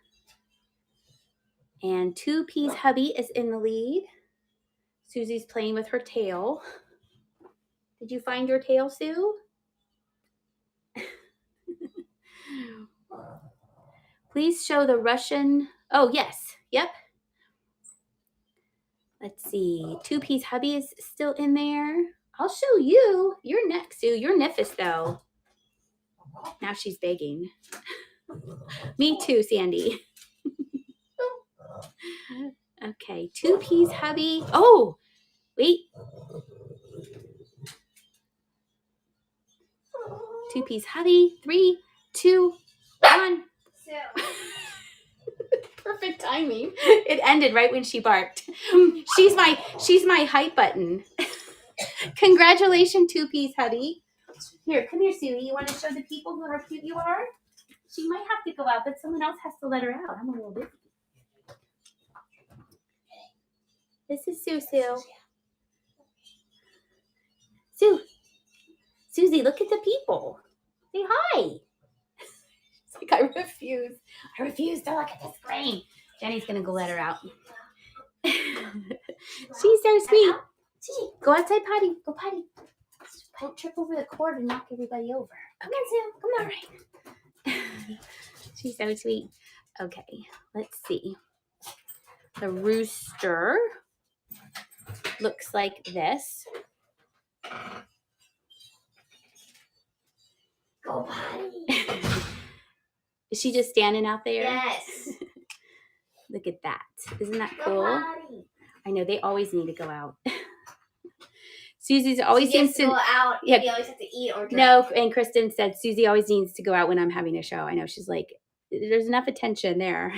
And 2P's hubby is in the lead. Susie's playing with her tail. Did you find your tail, Sue? Please show the Russian. Oh, yes. Yep. Let's see. 2P's hubby is still in there. I'll show you. You're next, Sue. You're Nifis, though. Now she's begging. Me too, Sandy. Okay. 2P's hubby. Oh, wait. 2P's hubby. 3, 2, 1. Perfect timing. It ended right when she barked. She's my hype button. Congratulations, 2P's hubby. Here, come here, Susie. You want to show the people how cute you are? She might have to go out, but someone else has to let her out. I'm a little busy. This is Sue. Sue. Susie, look at the people. Say hi. It's like, I refuse. I refuse to look at the screen. Jenny's going to go let her out. She's so sweet. Go outside potty. Go potty. Don't trip over the cord and knock everybody over. Come on, Sue. Come on. All right. She's so sweet. Okay, let's see. The rooster looks like this. Go potty. Is she just standing out there? Yes. Look at that. Isn't that cool? I know, they always need to go out. Susie's always She seems has to go out. Yeah. You always have to eat or drink. No, and Kristen said Susie always needs to go out when I'm having a show. I know, she's like, there's enough attention there.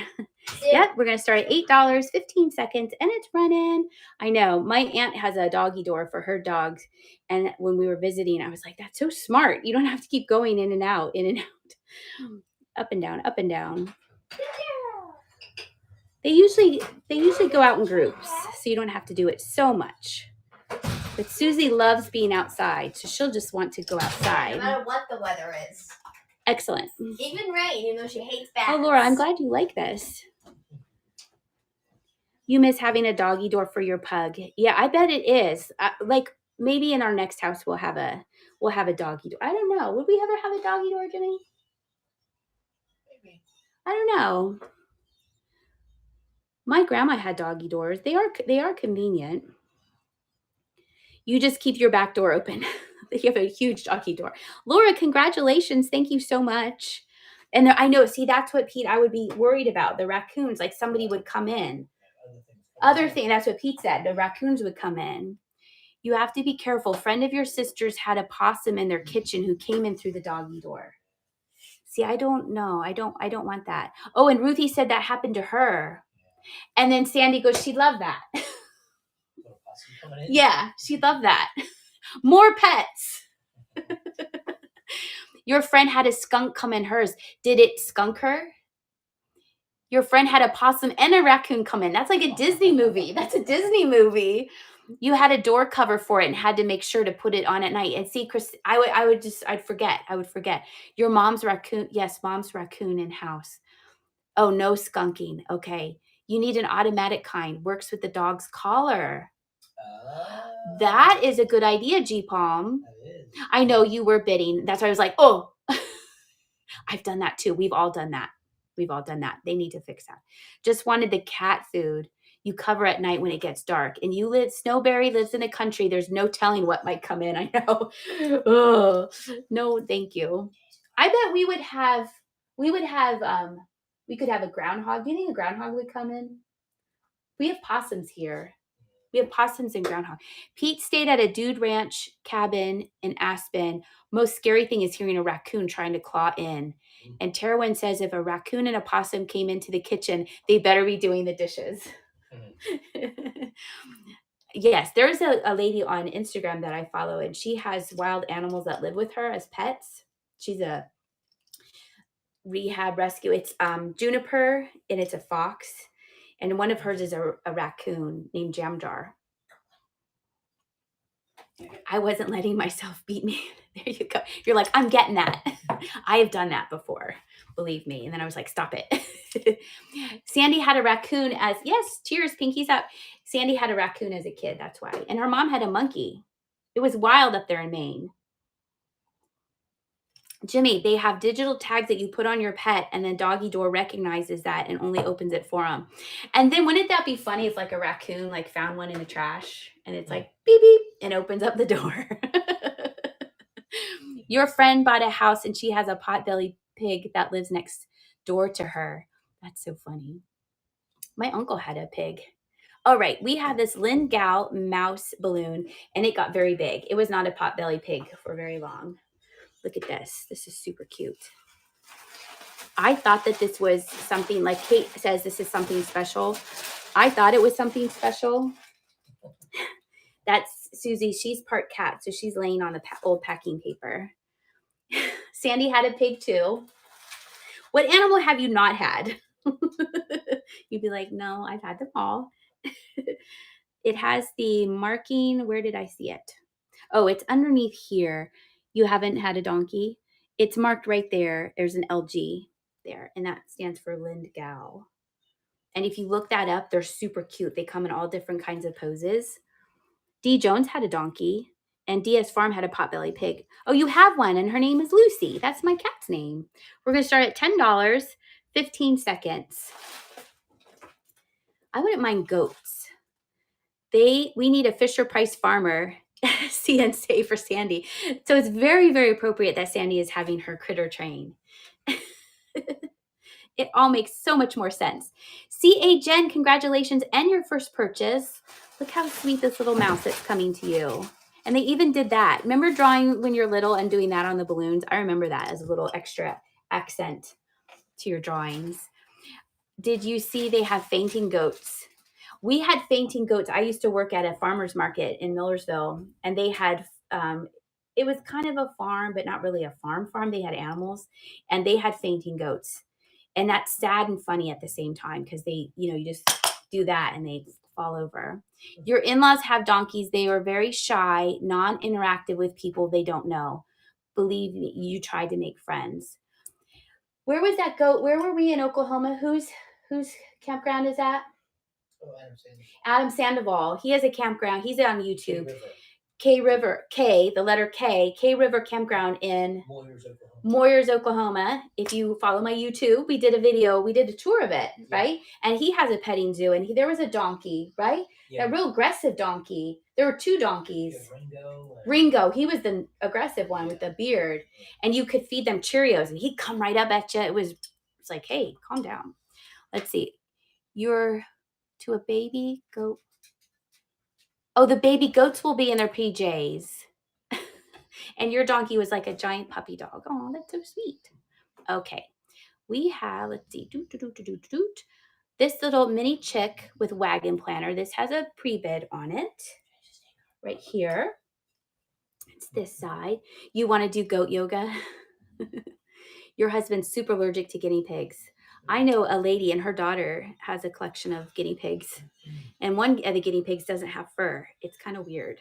Yep, we're going to start at $8, 15 seconds, and it's running. I know. My aunt has a doggy door for her dogs. And when we were visiting, I was like, that's so smart. You don't have to keep going in and out, up and down, up and down. They usually go out in groups, so you don't have to do it so much. But Susie loves being outside, so she'll just want to go outside. No matter what the weather is. Excellent. Even rain, even though she hates bats. Oh, Laura, I'm glad you like this. You miss having a doggy door for your pug. Yeah, I bet it is. Like maybe in our next house we'll have a doggy door. I don't know. Would we ever have a doggy door, Jimmy? Maybe. I don't know. My grandma had doggy doors. They are convenient. You just keep your back door open. You have a huge doggy door. Laura, congratulations. Thank you so much. And I know, see, that's what Pete, I would be worried about. The raccoons, like somebody would come in. Other thing, that's what Pete said. The raccoons would come in. You have to be careful. A friend of your sister's had a possum in their kitchen who came in through the doggy door. See, I don't know. I don't want that. Oh, and Ruthie said that happened to her. And then Sandy goes, she'd love that. Yeah, she'd love that. More pets. Your friend had a skunk come in hers. Did it skunk her? Your friend had a possum and a raccoon come in. That's like a Disney movie. That's a Disney movie. You had a door cover for it and had to make sure to put it on at night. And see, Chris, I'd forget. I would forget. Your mom's raccoon. Yes, mom's raccoon in house. Oh, no skunking. Okay. You need an automatic kind. Works with the dog's collar. That is a good idea, G Palm. I know you were bidding. That's why I was like, oh, I've done that too. We've all done that. They need to fix that. Just wanted the cat food you cover at night when it gets dark. And Snowberry lives in the country. There's no telling what might come in. I know. Oh, no, thank you. I bet we could have a groundhog. Do you think a groundhog would come in? We have possums here. We have possums and groundhog. Pete stayed at a dude ranch cabin in Aspen. Most scary thing is hearing a raccoon trying to claw in. And Terwin says if a raccoon and a possum came into the kitchen, they better be doing the dishes. Yes, there's a lady on Instagram that I follow, and she has wild animals that live with her as pets. She's a rehab rescue. It's Juniper, and it's a fox. And one of hers is a raccoon named Jamjar. I wasn't letting myself beat me. There you go. You're like, I'm getting that. I have done that before, believe me. And then I was like, stop it. Sandy had a raccoon yes, cheers, pinkies up. Sandy had a raccoon as a kid, that's why. And her mom had a monkey. It was wild up there in Maine. Jimmy, they have digital tags that you put on your pet, and then doggy door recognizes that and only opens it for them. And then wouldn't that be funny if like a raccoon like found one in the trash and it's like beep beep and opens up the door. Your friend bought a house and she has a potbelly pig that lives next door to her. That's so funny. My uncle had a pig. All right, we have this Lynn Gal mouse balloon, and it got very big. It was not a potbelly pig for very long. Look at this. This is super cute. I thought that this was something, like Kate says, this is something special. I thought it was something special. That's Susie, she's part cat, so she's laying on the old packing paper. Sandy had a pig too. What animal have you not had? You'd be like, no, I've had them all. It has the marking. Where did I see it? Oh, it's underneath here. You haven't had a donkey? It's marked right there. There's an LG there, and that stands for Lindgau. And if you look that up, they're super cute. They come in all different kinds of poses. D. Jones had a donkey, and DS Farm had a potbelly pig. Oh, you have one, and her name is Lucy. That's my cat's name. We're going to start at $10, 15 seconds. I wouldn't mind goats. We need a Fisher Price farmer, CNC for Sandy. So it's very, very appropriate that Sandy is having her critter train. It all makes so much more sense. C.A. Jen, congratulations and your first purchase. Look how sweet this little mouse that's coming to you. And they even did that. Remember drawing when you're little and doing that on the balloons? I remember that as a little extra accent to your drawings. Did you see they have fainting goats? We had fainting goats. I used to work at a farmer's market in Millersville, and they had, it was kind of a farm, but not really a farm. They had animals, and they had fainting goats. And that's sad and funny at the same time because they, you just do that and they fall over. Your in-laws have donkeys. They are very shy, non-interactive with people they don't know. Believe me, you tried to make friends. Where was that goat? Where were we in Oklahoma? Whose campground is that? Oh, Adam Sandoval. Adam Sandoval. He has a campground. He's on YouTube. K River, the letter K River Campground in Moyers, Oklahoma. If you follow my YouTube, we did a tour of it, right? And he has a petting zoo, and there was a donkey, right? Yeah. A real aggressive donkey. There were two donkeys. Ringo, he was the aggressive one with the beard, and you could feed them Cheerios, and he'd come right up at you. It's like, hey, calm down. Let's see. You're to a baby goat. Oh, the baby goats will be in their PJs. And your donkey was like a giant puppy dog. Oh, that's so sweet. Okay. We have, let's see, this little mini chick with wagon planner. This has a pre-bid on it right here. It's this side. You want to do goat yoga? Your husband's super allergic to guinea pigs. I know a lady and her daughter has a collection of guinea pigs. And one of the guinea pigs doesn't have fur. It's kind of weird.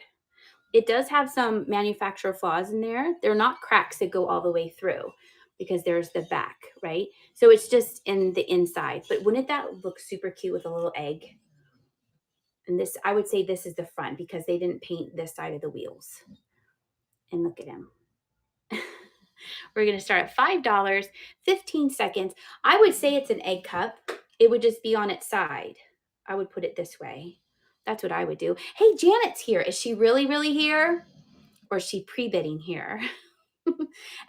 It does have some manufacturer flaws in there. They're not cracks that go all the way through because there's the back, right? So it's just in the inside. But wouldn't that look super cute with a little egg? And this, I would say this is the front because they didn't paint this side of the wheels. And look at him. We're going to start at $5, 15 seconds. I would say it's an egg cup. It would just be on its side. I would put it this way. That's what I would do. Hey, Janet's here. Is she really, really here? Or is she pre-bidding here?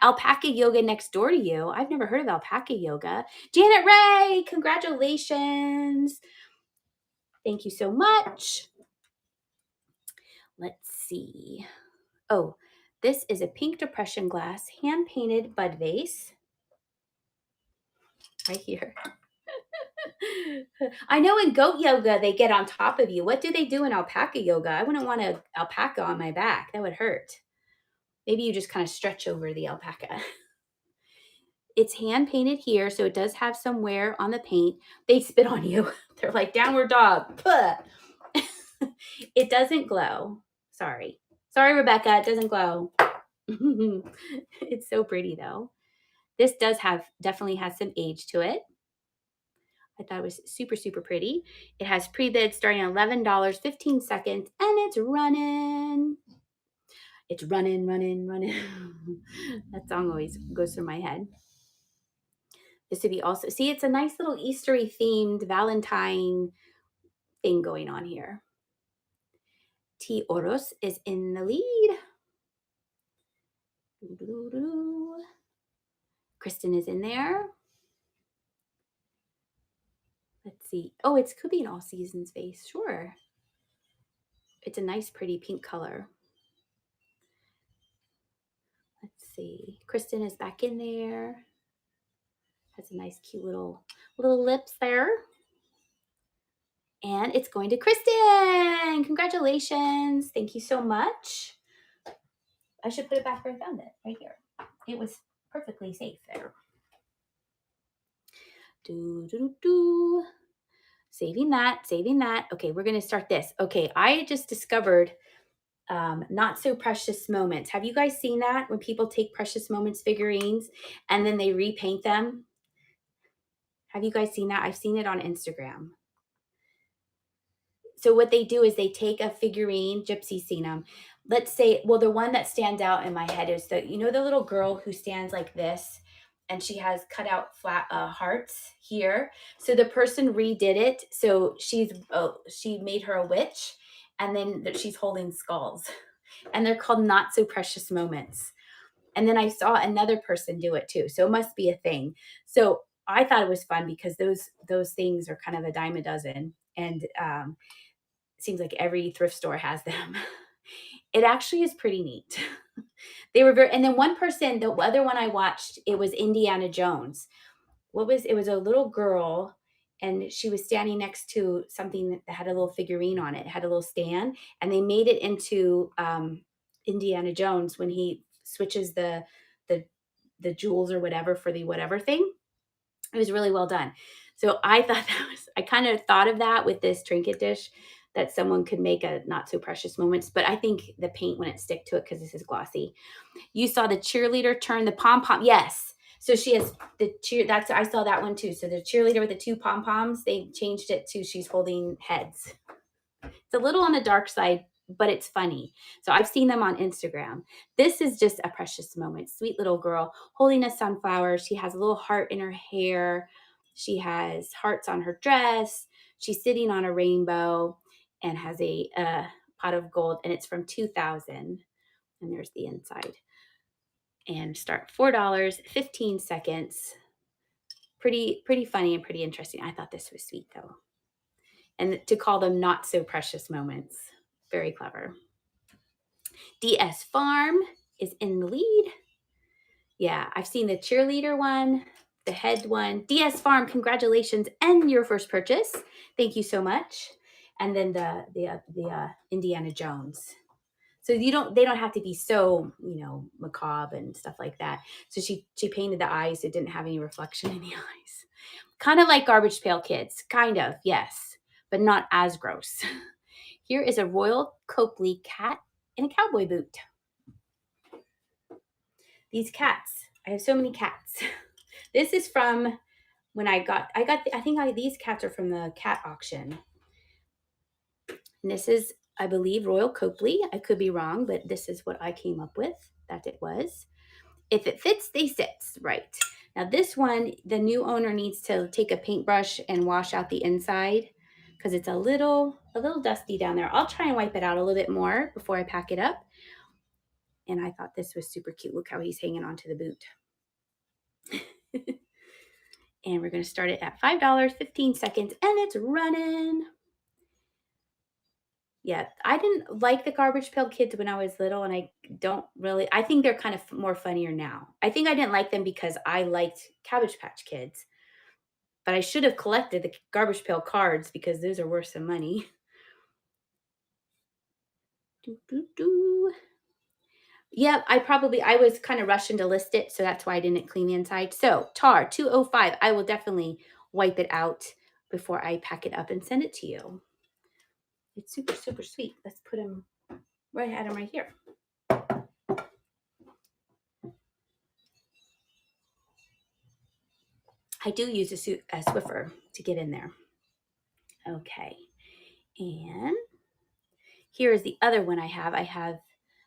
Alpaca yoga next door to you. I've never heard of alpaca yoga. Janet Ray, congratulations. Thank you so much. Let's see. Oh, this is a pink depression glass, hand-painted bud vase. Right here. I know in goat yoga, they get on top of you. What do they do in alpaca yoga? I wouldn't want an alpaca on my back. That would hurt. Maybe you just kind of stretch over the alpaca. It's hand painted here, so it does have some wear on the paint. They spit on you. They're like downward dog. It doesn't glow. Sorry, Rebecca. It doesn't glow. It's so pretty though. This definitely has some age to it. I thought it was super, super pretty. It has pre-bid starting at $11, 15 seconds, and it's running. It's running. That song always goes through my head. This would be also, see, it's a nice little Eastery themed Valentine thing going on here. T. Oros is in the lead. Kristen is in there. Let's see. Oh, it could be an all seasons vase. Sure. It's a nice, pretty pink color. Let's see. Kristen is back in there. Has a nice, cute little lips there. And it's going to Kristen. Congratulations. Thank you so much. I should put it back where I found it, right here. It was perfectly safe there. Saving that. Okay, we're going to start this. Okay, I just discovered not so precious moments. Have you guys seen that when people take precious moments figurines and then they repaint them? Have you guys seen that? I've seen it on Instagram. So what they do is they take a figurine, Gypsy's seen them. Let's say, well, the one that stands out in my head is the little girl who stands like this and she has cut out flat hearts here. So the person redid it. So she made her a witch and then she's holding skulls and they're called not so precious moments. And then I saw another person do it too. So it must be a thing. So I thought it was fun because those things are kind of a dime a dozen. And it seems like every thrift store has them. It actually is pretty neat. They were and then one person, the other one I watched, it was Indiana Jones. It was a little girl and she was standing next to something that had a little figurine on it. It had a little stand and they made it into Indiana Jones when he switches the jewels or whatever for the whatever thing. It was really well done. So I thought I kind of thought of that with this trinket dish that someone could make a not so precious moments, but I think the paint wouldn't stick to it because this is glossy. You saw the cheerleader turn the pom-pom. Yes. So she has I saw that one too. So the cheerleader with the two pom-poms, they changed it to she's holding heads. It's a little on the dark side, but it's funny. So I've seen them on Instagram. This is just a precious moment. Sweet little girl holding a sunflower. She has a little heart in her hair. She has hearts on her dress. She's sitting on a rainbow and has a pot of gold, and it's from 2000. And there's the inside. And start $4, 15 seconds. Pretty funny and pretty interesting. I thought this was sweet though. And to call them not so precious moments. Very clever. DS Farm is in the lead. Yeah, I've seen the cheerleader one, the head one. DS Farm, congratulations and your first purchase. Thank you so much. And then the Indiana Jones. So they don't have to be so, macabre and stuff like that. So she painted the eyes. It didn't have any reflection in the eyes. Kind of like Garbage Pail Kids. Kind of, yes. But not as gross. Here is a Royal Copley cat in a cowboy boot. These cats. I have so many cats. This is from when these cats are from the cat auction. And this is, I believe, Royal Copley. I could be wrong, but this is what I came up with that it was. If it fits, they sit. Right. Now this one, the new owner needs to take a paintbrush and wash out the inside because it's a little dusty down there. I'll try and wipe it out a little bit more before I pack it up. And I thought this was super cute. Look how he's hanging onto the boot. And we're going to start it at $5, 15 seconds, and it's running. Yeah, I didn't like the Garbage Pail Kids when I was little, and I think they're kind of more funnier now. I think I didn't like them because I liked Cabbage Patch Kids. But I should have collected the Garbage Pail cards because those are worth some money. Yeah, I was kind of rushing to list it, so that's why I didn't clean the inside. So tar 205, I will definitely wipe it out before I pack it up and send it to you. It's super, super sweet. Let's put them right at them right here. I do use a Swiffer to get in there. Okay. And here is the other one I have. I have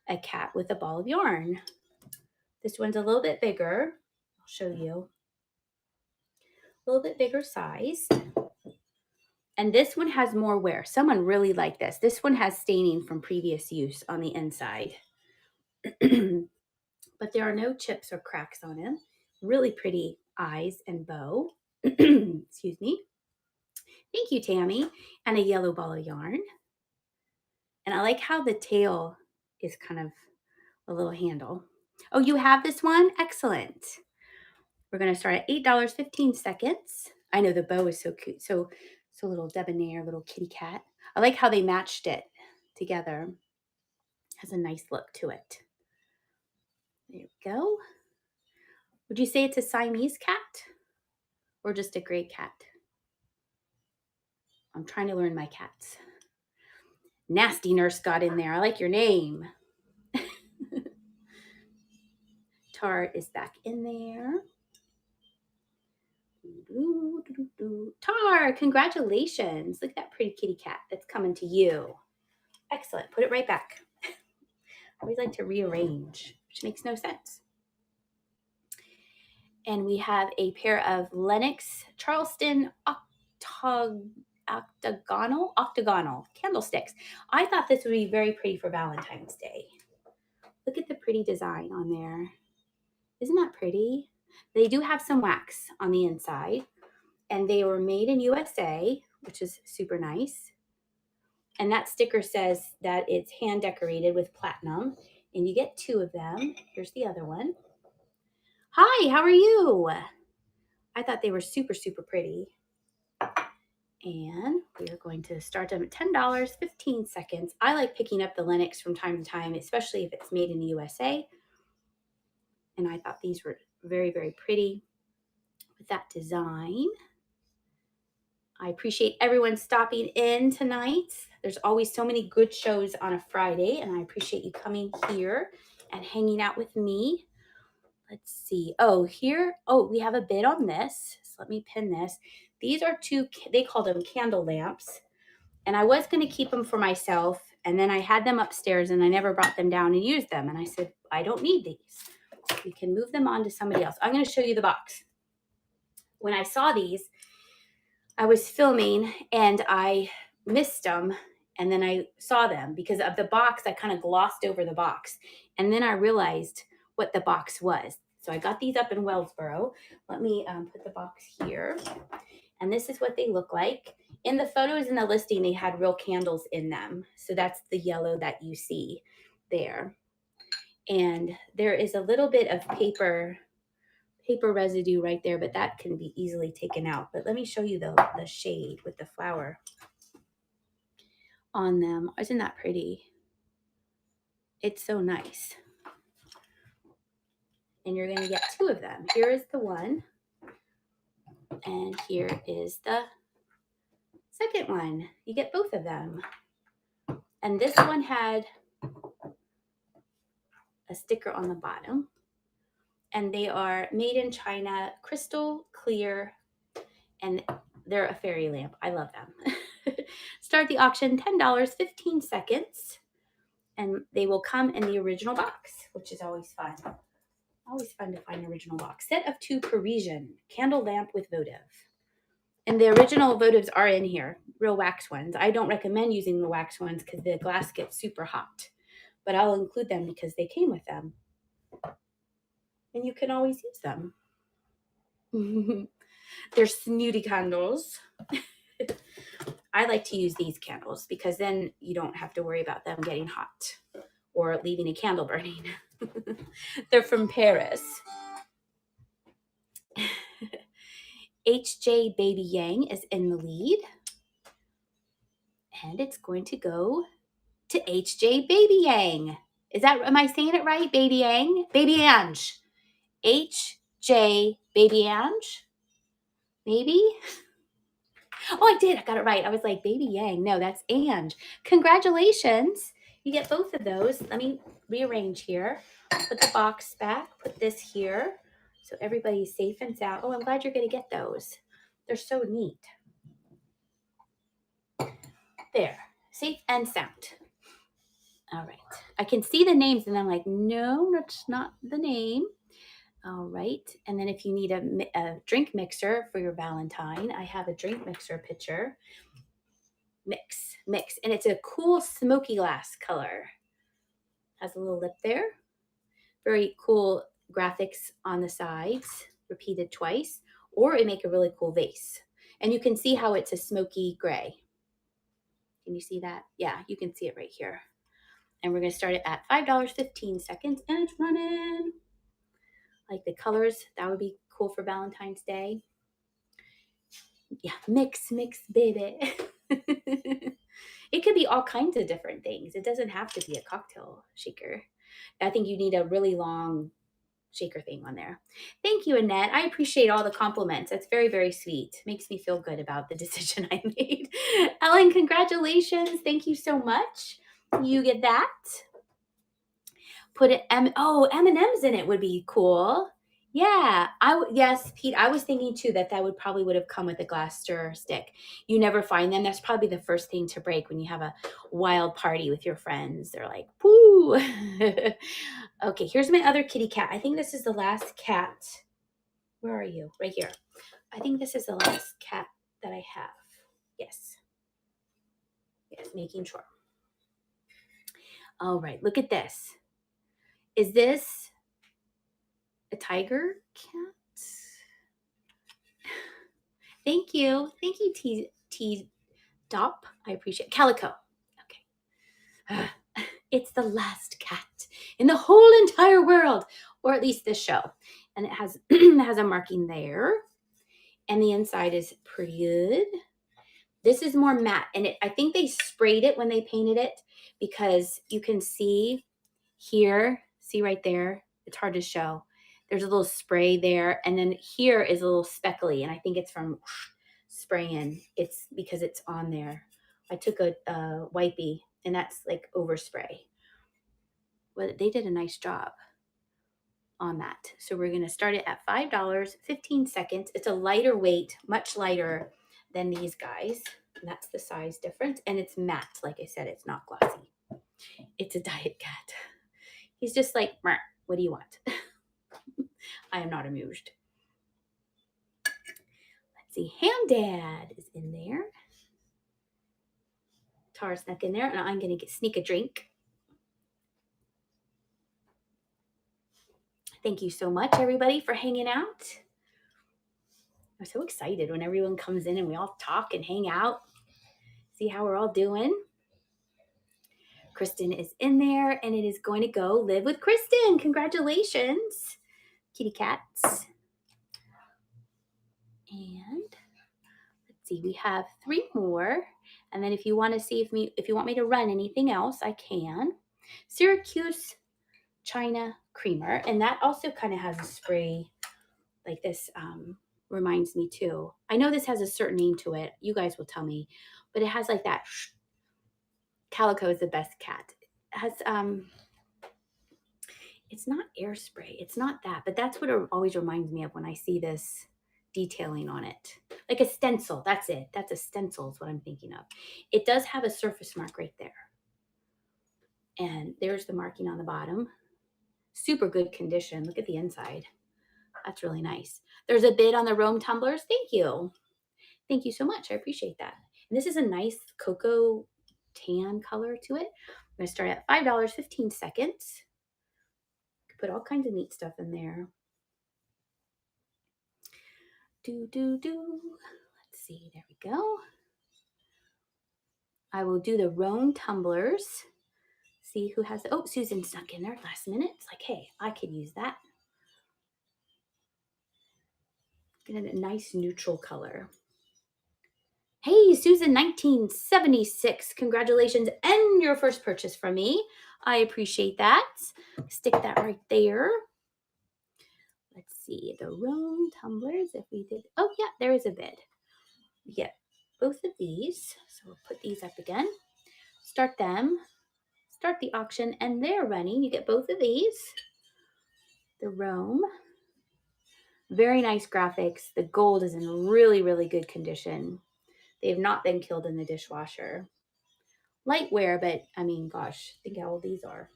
a cat with a ball of yarn. This one's a little bit bigger. I'll show you. A little bit bigger size. And this one has more wear. Someone really liked this. This one has staining from previous use on the inside. But there are no chips or cracks on it. Really pretty eyes and bow. Excuse me. Thank you, Tammy. And a yellow ball of yarn. And I like how the tail is kind of a little handle. Oh, you have this one? Excellent. We're going to start at $8, 15 seconds. I know the bow is so cute. So So a little debonair, little kitty cat. I like how they matched it together. Has a nice look to it. There we go. Would you say it's a Siamese cat or just a gray cat? I'm trying to learn my cats. Nasty Nurse got in there. I like your name. Tar is back in there. Tar, congratulations. Look at that pretty kitty cat that's coming to you. Excellent. Put it right back. I always like to rearrange, which makes no sense. And we have a pair of Lenox Charleston octagonal candlesticks. I thought this would be very pretty for Valentine's Day. Look at the pretty design on there. Isn't that pretty? They do have some wax on the inside, and they were made in USA, which is super nice. And that sticker says that it's hand decorated with platinum, and you get 2 of them. Here's the other one. Hi, how are you? I thought they were super, super pretty. And we are going to start them at $10, 15 seconds. I like picking up the Lenox from time to time, especially if it's made in the USA. And I thought these were very, very pretty with that design. I appreciate everyone stopping in tonight. There's always so many good shows on a Friday, and I appreciate you coming here and hanging out with me. Let's see. Oh, here. Oh, we have a bid on this. So let me pin this. These are 2, they call them candle lamps. And I was going to keep them for myself. And then I had them upstairs and I never brought them down and used them. And I said, I don't need these. We can move them on to somebody else. I'm going to show you the box. When I saw these, I was filming and I missed them. And then I saw them because of the box. I kind of glossed over the box. And then I realized what the box was. So I got these up in Wellsboro. Let me put the box here. And this is what they look like. In the photos in the listing, they had real candles in them. So that's the yellow that you see there. And there is a little bit of paper residue right there, but that can be easily taken out. But let me show you the shade with the flower on them. Isn't that pretty? It's so nice. And you're going to get 2 of them. Here is the one. And here is the second one. You get both of them. And this one had a sticker on the bottom. And they are made in China, crystal clear, and they're a fairy lamp. I love them. Start the auction, $10, 15 seconds. And they will come in the original box, which is always fun. Always fun to find an original box. Set of 2 Parisian candle lamp with votive. And the original votives are in here, real wax ones. I don't recommend using the wax ones because the glass gets super hot. But I'll include them because they came with them. And you can always use them. They're snooty candles. I like to use these candles because then you don't have to worry about them getting hot or leaving a candle burning. They're from Paris. HJ Baby Yang is in the lead. And it's going to go to HJ Baby Yang. Am I saying it right? Baby Yang? Baby Ange. HJ Baby Ange? Maybe? Oh, I did. I got it right. I was like, Baby Yang. No, that's Ange. Congratulations. You get both of those. Let me rearrange here. Put the box back. Put this here. So everybody's safe and sound. Oh, I'm glad you're going to get those. They're so neat. There. Safe and sound. All right. I can see the names and I'm like, no, that's not the name. All right. And then if you need a drink mixer for your Valentine, I have a drink mixer pitcher. Mix. And it's a cool smoky glass color. Has a little lip there. Very cool graphics on the sides, repeated twice. Or it make a really cool vase. And you can see how it's a smoky gray. Can you see that? Yeah, you can see it right here. And we're going to start it at $5, 15 seconds. And it's running. Like the colors, that would be cool for Valentine's Day. Yeah, mix, baby. It could be all kinds of different things. It doesn't have to be a cocktail shaker. I think you need a really long shaker thing on there. Thank you, Annette. I appreciate all the compliments. That's very, very sweet. Makes me feel good about the decision I made. Ellen, congratulations. Thank you so much. You get that. Put M&Ms in it would be cool. Yeah, yes, Pete. I was thinking too that would probably have come with a glass stir stick. You never find them. That's probably the first thing to break when you have a wild party with your friends. They're like, woo. Okay, here's my other kitty cat. I think this is the last cat. Where are you? Right here. I think this is the last cat that I have. Yes. Yes, making sure. All right, look at this. Is this a tiger cat? Thank you. Thank you, T Dop. I appreciate it. Calico. Okay. It's the last cat in the whole entire world, or at least this show. And it has it has a marking there. And the inside is pretty good. This is more matte. And I think they sprayed it when they painted it because you can see here, see right there, it's hard to show. There's a little spray there. And then here is a little speckly. And I think it's from spraying. It's because it's on there. I took a wipey and that's like overspray. But they did a nice job on that. So we're going to start it at $5, 15 seconds. It's a lighter weight, much lighter than these guys. And that's the size difference. And it's matte. Like I said, it's not glossy. It's a diet cat. He's just like, what do you want? I am not amused. Let's see. Ham Dad is in there. Tara snuck in there. And I'm going to sneak a drink. Thank you so much, everybody, for hanging out. I'm so excited when everyone comes in and we all talk and hang out, see how we're all doing. Kristen is in there, and it is going to go live with Kristen. Congratulations, kitty cats. And let's see, we have 3 more. And then if you want to see if you want me to run anything else, I can. Syracuse China Creamer, and that also kind of has a spray like this. Reminds me too. I know this has a certain name to it. You guys will tell me, but it has like that. Calico is the best cat. It has it's not air spray. It's not that, but that's what it always reminds me of when I see this detailing on it. Like a stencil. That's it. That's a stencil is what I'm thinking of. It does have a surface mark right there. And there's the marking on the bottom. Super good condition. Look at the inside. That's really nice. There's a bid on the Rome tumblers. Thank you. Thank you so much. I appreciate that. And this is a nice cocoa tan color to it. I'm going to start at $5, 15 seconds. Put all kinds of neat stuff in there. Let's see. There we go. I will do the Rome tumblers. See who has, oh, Susan snuck in there last minute. It's like, hey, I could use that. Get a nice neutral color. Hey, Susan, 1976. Congratulations and your first purchase from me. I appreciate that. Stick that right there. Let's see, the Rome tumblers, if we did, oh yeah, there is a bid. We get both of these. So we'll put these up again. Start them. Start the auction and they're running. You get both of these. The Rome. Very nice graphics. The gold is in really, really good condition. They have not been killed in the dishwasher. Light wear, but I mean, gosh, think how old these are.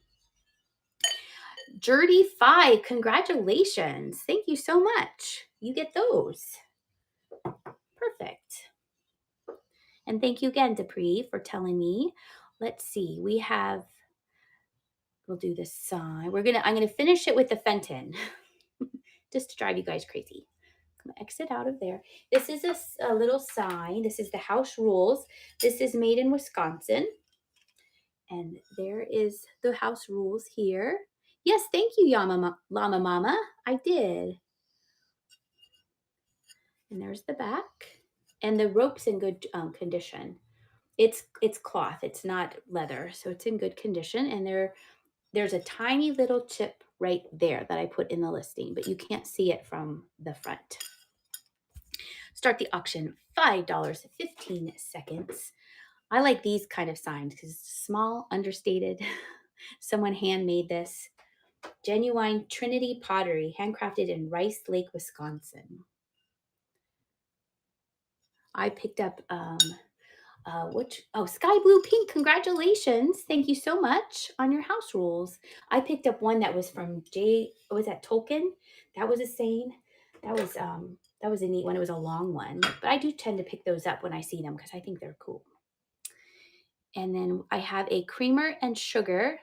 Jerdy 5, congratulations. Thank you so much. You get those. Perfect. And thank you again, Dupree, for telling me. Let's see, we'll do this sign. I'm gonna finish it with the Fenton, just to drive you guys crazy. I'm gonna exit out of there. This is a little sign. This is the house rules. This is made in Wisconsin. And there is the house rules here. Yes, thank you, Llama Mama. I did. And there's the back. And the rope's in good condition. It's cloth. It's not leather, so it's in good condition. And there's a tiny little chip right there that I put in the listing, but you can't see it from the front. Start the auction, $5, 15 seconds. I like these kind of signs because it's small, understated. Someone handmade this. Genuine Trinity pottery, handcrafted in Rice Lake, Wisconsin. I picked up sky blue pink. Congratulations. Thank you so much on your house rules. I picked up one that was from was that Tolkien? That was a saying. That was a neat one. It was a long one. But I do tend to pick those up when I see them because I think they're cool. And then I have a creamer and sugar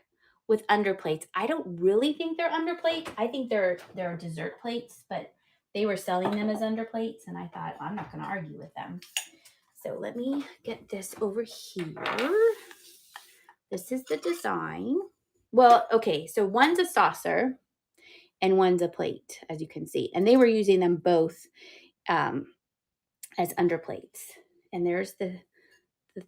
with underplates. I don't really think they're underplates. I think they're dessert plates, but they were selling them as underplates, and I thought, I'm not going to argue with them. So let me get this over here. This is the design. Well, okay, so one's a saucer and one's a plate, as you can see. And they were using them both as underplates. And there's the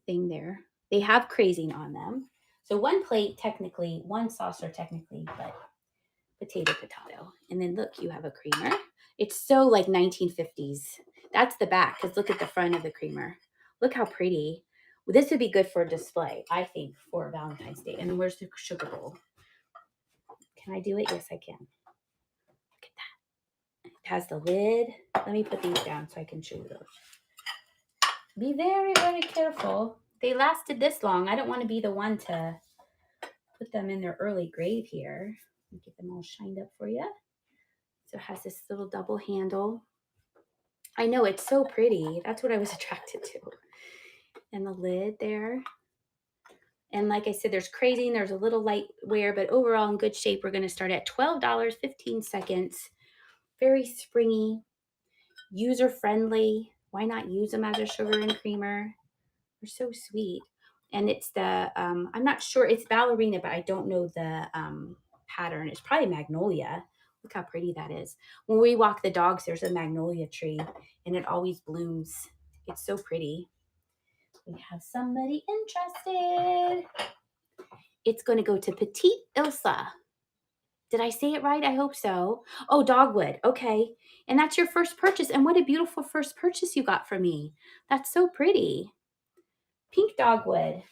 thing there. They have crazing on them. So one plate technically, one saucer technically, but potato. And then look, you have a creamer. It's so like 1950s. That's the back, because look at the front of the creamer. Look how pretty. Well, this would be good for display, I think, for Valentine's Day. And where's the sugar bowl? Can I do it? Yes, I can. Look at that. It has the lid. Let me put these down so I can show you those. Be very, very careful. They lasted this long. I don't want to be the one to put them in their early grave here. Get them all shined up for you. So it has this little double handle. I know, it's so pretty. That's what I was attracted to. And the lid there. And like I said, there's crazing. There's a little light wear, but overall in good shape. We're going to start at $12, 15 seconds. Very springy, user-friendly. Why not use them as a sugar and creamer? They're so sweet. And it's the, I'm not sure, it's ballerina, but I don't know the pattern. It's probably magnolia. Look how pretty that is. When we walk the dogs, there's a magnolia tree and it always blooms. It's so pretty. We have somebody interested. It's going to go to Petite Ilsa. Did I say it right? I hope so. Oh, dogwood. Okay. And that's your first purchase. And what a beautiful first purchase you got from me. That's so pretty. Pink dogwood.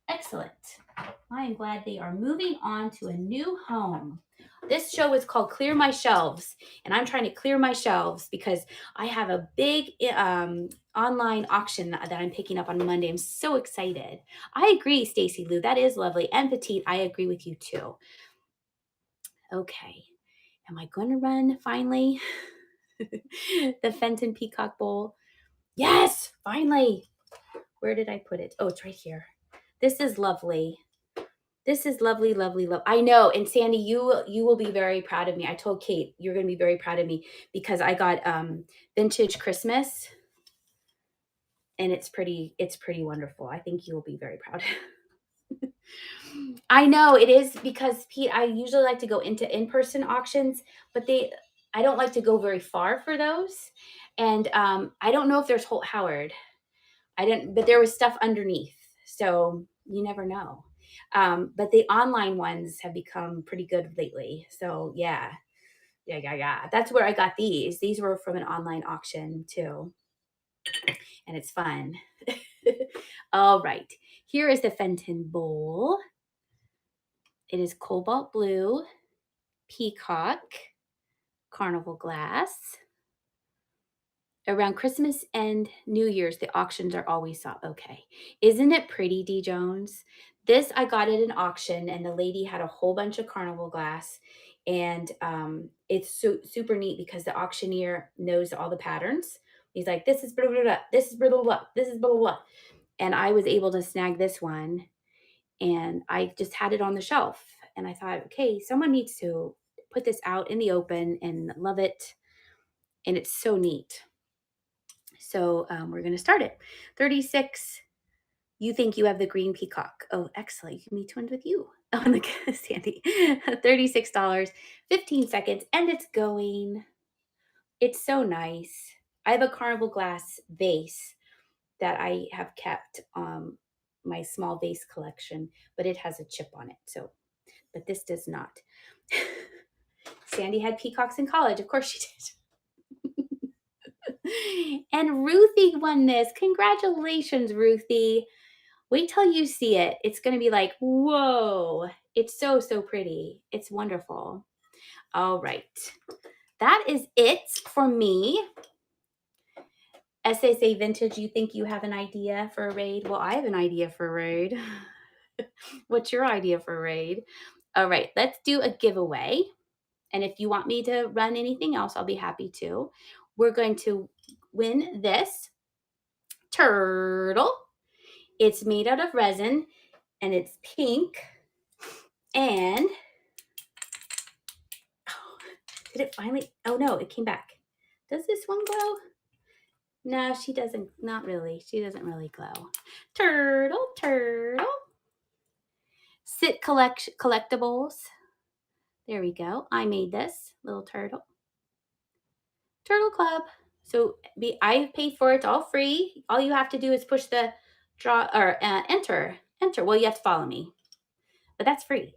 Excellent. I am glad they are moving on to a new home. This show is called Clear My Shelves, and I'm trying to clear my shelves because I have a big online auction that I'm picking up on Monday. I'm so excited. I agree, Stacy Lou. That is lovely. And Petite, I agree with you too. Okay. Am I going to run finally? The Fenton Peacock Bowl. Yes, finally. Where did I put it? Oh, it's right here. This is lovely. This is lovely, lovely, lovely. I know. And Sandy, you will be very proud of me. I told Kate, you're going to be very proud of me because I got vintage Christmas and it's pretty wonderful. I think you will be very proud. I know it is because Pete, I usually like to go into in-person auctions, but I don't like to go very far for those. And I don't know if there's Holt Howard. But there was stuff underneath. So you never know. But the online ones have become pretty good lately. So yeah. That's where I got these. These were from an online auction too. And it's fun. All right. Here is the Fenton Bowl. It is cobalt blue, peacock, carnival glass. Around Christmas and New Year's, the auctions are always sold. Okay. Isn't it pretty, D. Jones? This I got at an auction, and the lady had a whole bunch of carnival glass. And it's super neat because the auctioneer knows all the patterns. He's like, this is blah, blah, blah, this is blah, blah, blah, this is blah, blah, blah. And I was able to snag this one, and I just had it on the shelf. And I thought, okay, someone needs to put this out in the open and love it. And it's so neat. So we're going to start it. 36. You think you have the green peacock. Oh, excellent. You can be twinned with you. Oh, look at Sandy. $36, 15 seconds, and it's going. It's so nice. I have a carnival glass vase that I have kept my small vase collection, but it has a chip on it. So, but this does not. Sandy had peacocks in college. Of course she did. And Ruthie won this. Congratulations, Ruthie. Wait till you see it. It's going to be like, whoa. It's so, so pretty. It's wonderful. All right. That is it for me. SSA Vintage, you think you have an idea for a raid? Well, I have an idea for a raid. What's your idea for a raid? All right, let's do a giveaway. And if you want me to run anything else, I'll be happy to. We're going to win this turtle. It's made out of resin and it's pink. And did it finally? Oh no, it came back. Does this one glow? No, she doesn't. Not really. She doesn't really glow. Turtle, turtle. Sit collectibles. There we go. I made this little turtle. Turtle Club. So I paid for it. It's all free. All you have to do is push the draw or enter. Enter. Well, you have to follow me, but that's free.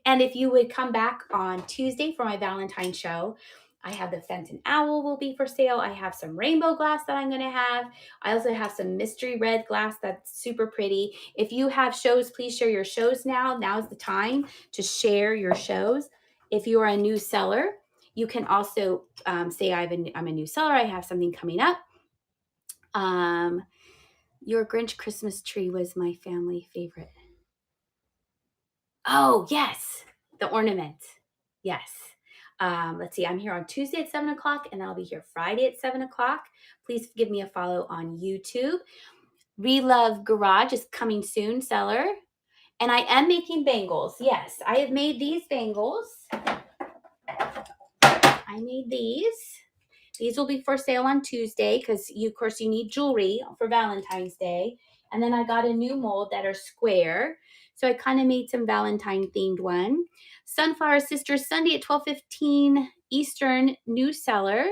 And if you would come back on Tuesday for my Valentine's show, I have the Fenton Owl will be for sale. I have some rainbow glass that I'm going to have. I also have some mystery red glass that's super pretty. If you have shows, please share your shows now. Now's the time to share your shows. If you are a new seller, you can also say I'm a new seller. I have something coming up. Your Grinch Christmas tree was my family favorite. Oh, yes. The ornament. Yes. Let's see. I'm here on Tuesday at 7 o'clock and I'll be here Friday at 7 o'clock. Please give me a follow on YouTube. Relove Garage is coming soon, seller. And I am making bangles. Yes, I have made these bangles. I made these. These will be for sale on Tuesday because of course you need jewelry for Valentine's Day. And then I got a new mold that are square. So I kind of made some Valentine themed one. Sunflower Sisters Sunday at 12:15 Eastern, new seller.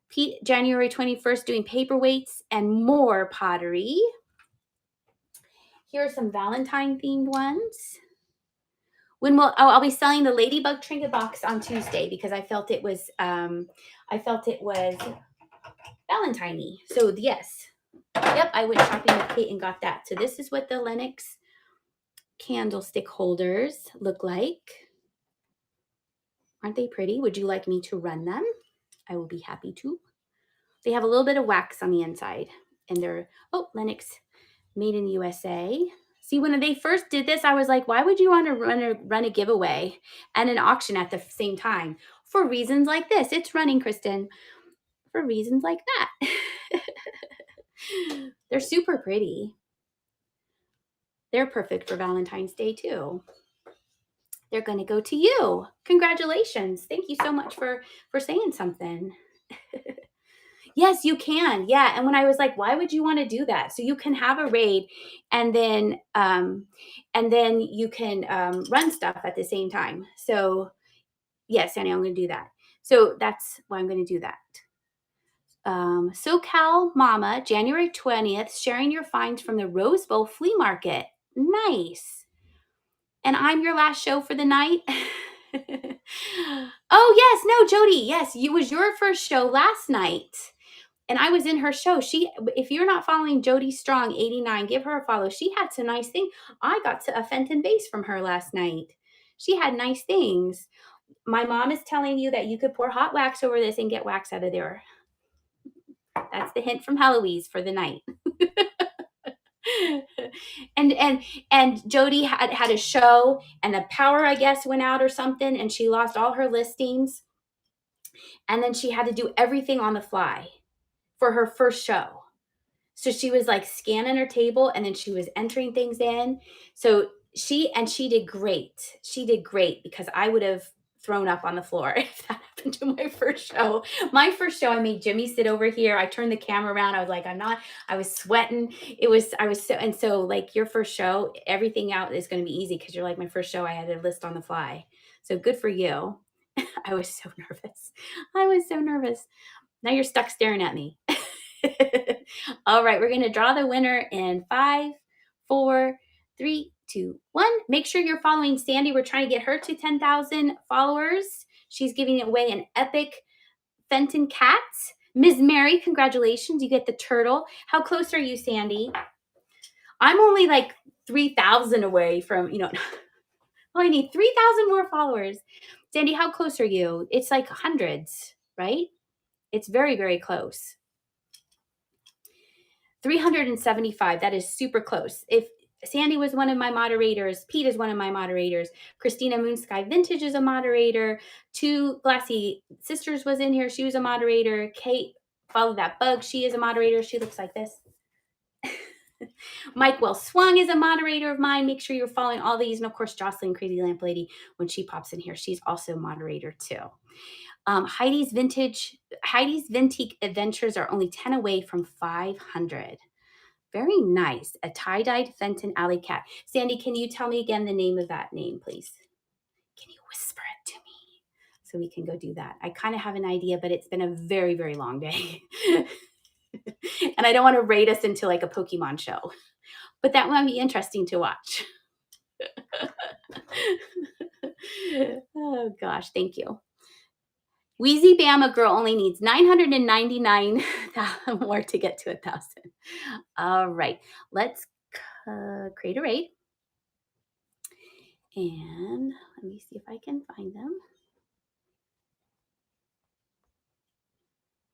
Pete January 21st doing paperweights and more pottery. Here are some Valentine themed ones. I'll be selling the Ladybug trinket box on Tuesday because I felt it was Valentine-y. So yes. Yep, I went shopping with Kate and got that. So this is what the Lennox candlestick holders look like. Aren't they pretty? Would you like me to run them? I will be happy to. They have a little bit of wax on the inside. And they're, Lennox made in the USA. See, when they first did this, I was like, why would you want to run a giveaway and an auction at the same time? For reasons like this. It's running, Kristen. For reasons like that. They're super pretty. They're perfect for Valentine's Day too. They're going to go to you. Congratulations. Thank you so much for saying something. Yes, you can. Yeah. And when I was like, why would you want to do that? So you can have a raid and then you can run stuff at the same time. So yes, Annie, I'm going to do that. So that's why I'm going to do that. SoCal Mama, January 20th, sharing your finds from the Rose Bowl Flea Market. Nice. And I'm your last show for the night. Oh, yes. No, Jody. Yes, it was your first show last night. And I was in her show. If you're not following Jody Strong 89, give her a follow. She had some nice things. I got a Fenton vase from her last night. She had nice things. My mom is telling you that you could pour hot wax over this and get wax out of there. That's the hint from Heloise for the night. and Jody had a show and the power, I guess, went out or something, and she lost all her listings. And then she had to do everything on the fly for her first show. So she was like scanning her table and then she was entering things in. So she did great. She did great because I would have thrown up on the floor if that happened to my first show. My first show, I made Jimmy sit over here. I turned the camera around. I was like, I was sweating. So like your first show, everything out is going to be easy because you're like, my first show, I had a list on the fly. So good for you. I was so nervous. I was so nervous. Now you're stuck staring at me. All right, we're going to draw the winner in 5, 4, 3, 2, 1. Make sure you're following Sandy. We're trying to get her to 10,000 followers. She's giving away an epic Fenton cat. Ms. Mary, congratulations. You get the turtle. How close are you, Sandy? I'm only like 3,000 away from, I need 3,000 more followers. Sandy, how close are you? It's like hundreds, right? It's very, very close. 375. That is super close. If Sandy was one of my moderators, Pete is one of my moderators, Christina Moonsky Vintage is a moderator, 2 Glassy Sisters was in here. She was a moderator. Kate, Follow That Bug, she is a moderator. She looks like this. Mike Well Swung is a moderator of mine. Make sure you're following all these. And of course, Jocelyn Crazy Lamp Lady, when she pops in here, she's also a moderator too. Heidi's Vintage Adventures are only 10 away from 500. Very nice. A tie-dyed Fenton Alley cat. Sandy, can you tell me again the name of that name, please? Can you whisper it to me so we can go do that? I kind of have an idea, but it's been a very, very long day. And I don't want to raid us into like a Pokemon show, but that might be interesting to watch. Oh gosh, thank you. Wheezy Bama Girl only needs 999 more to get to 1,000. All right, let's create a raid. And let me see if I can find them.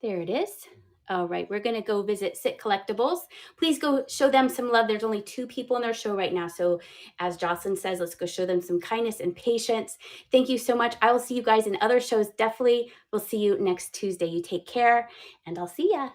There it is. All right, we're going to go visit Sit Collectibles. Please go show them some love. There's only 2 people in their show right now. So as Jocelyn says, let's go show them some kindness and patience. Thank you so much. I will see you guys in other shows. Definitely. We'll see you next Tuesday. You take care and I'll see ya.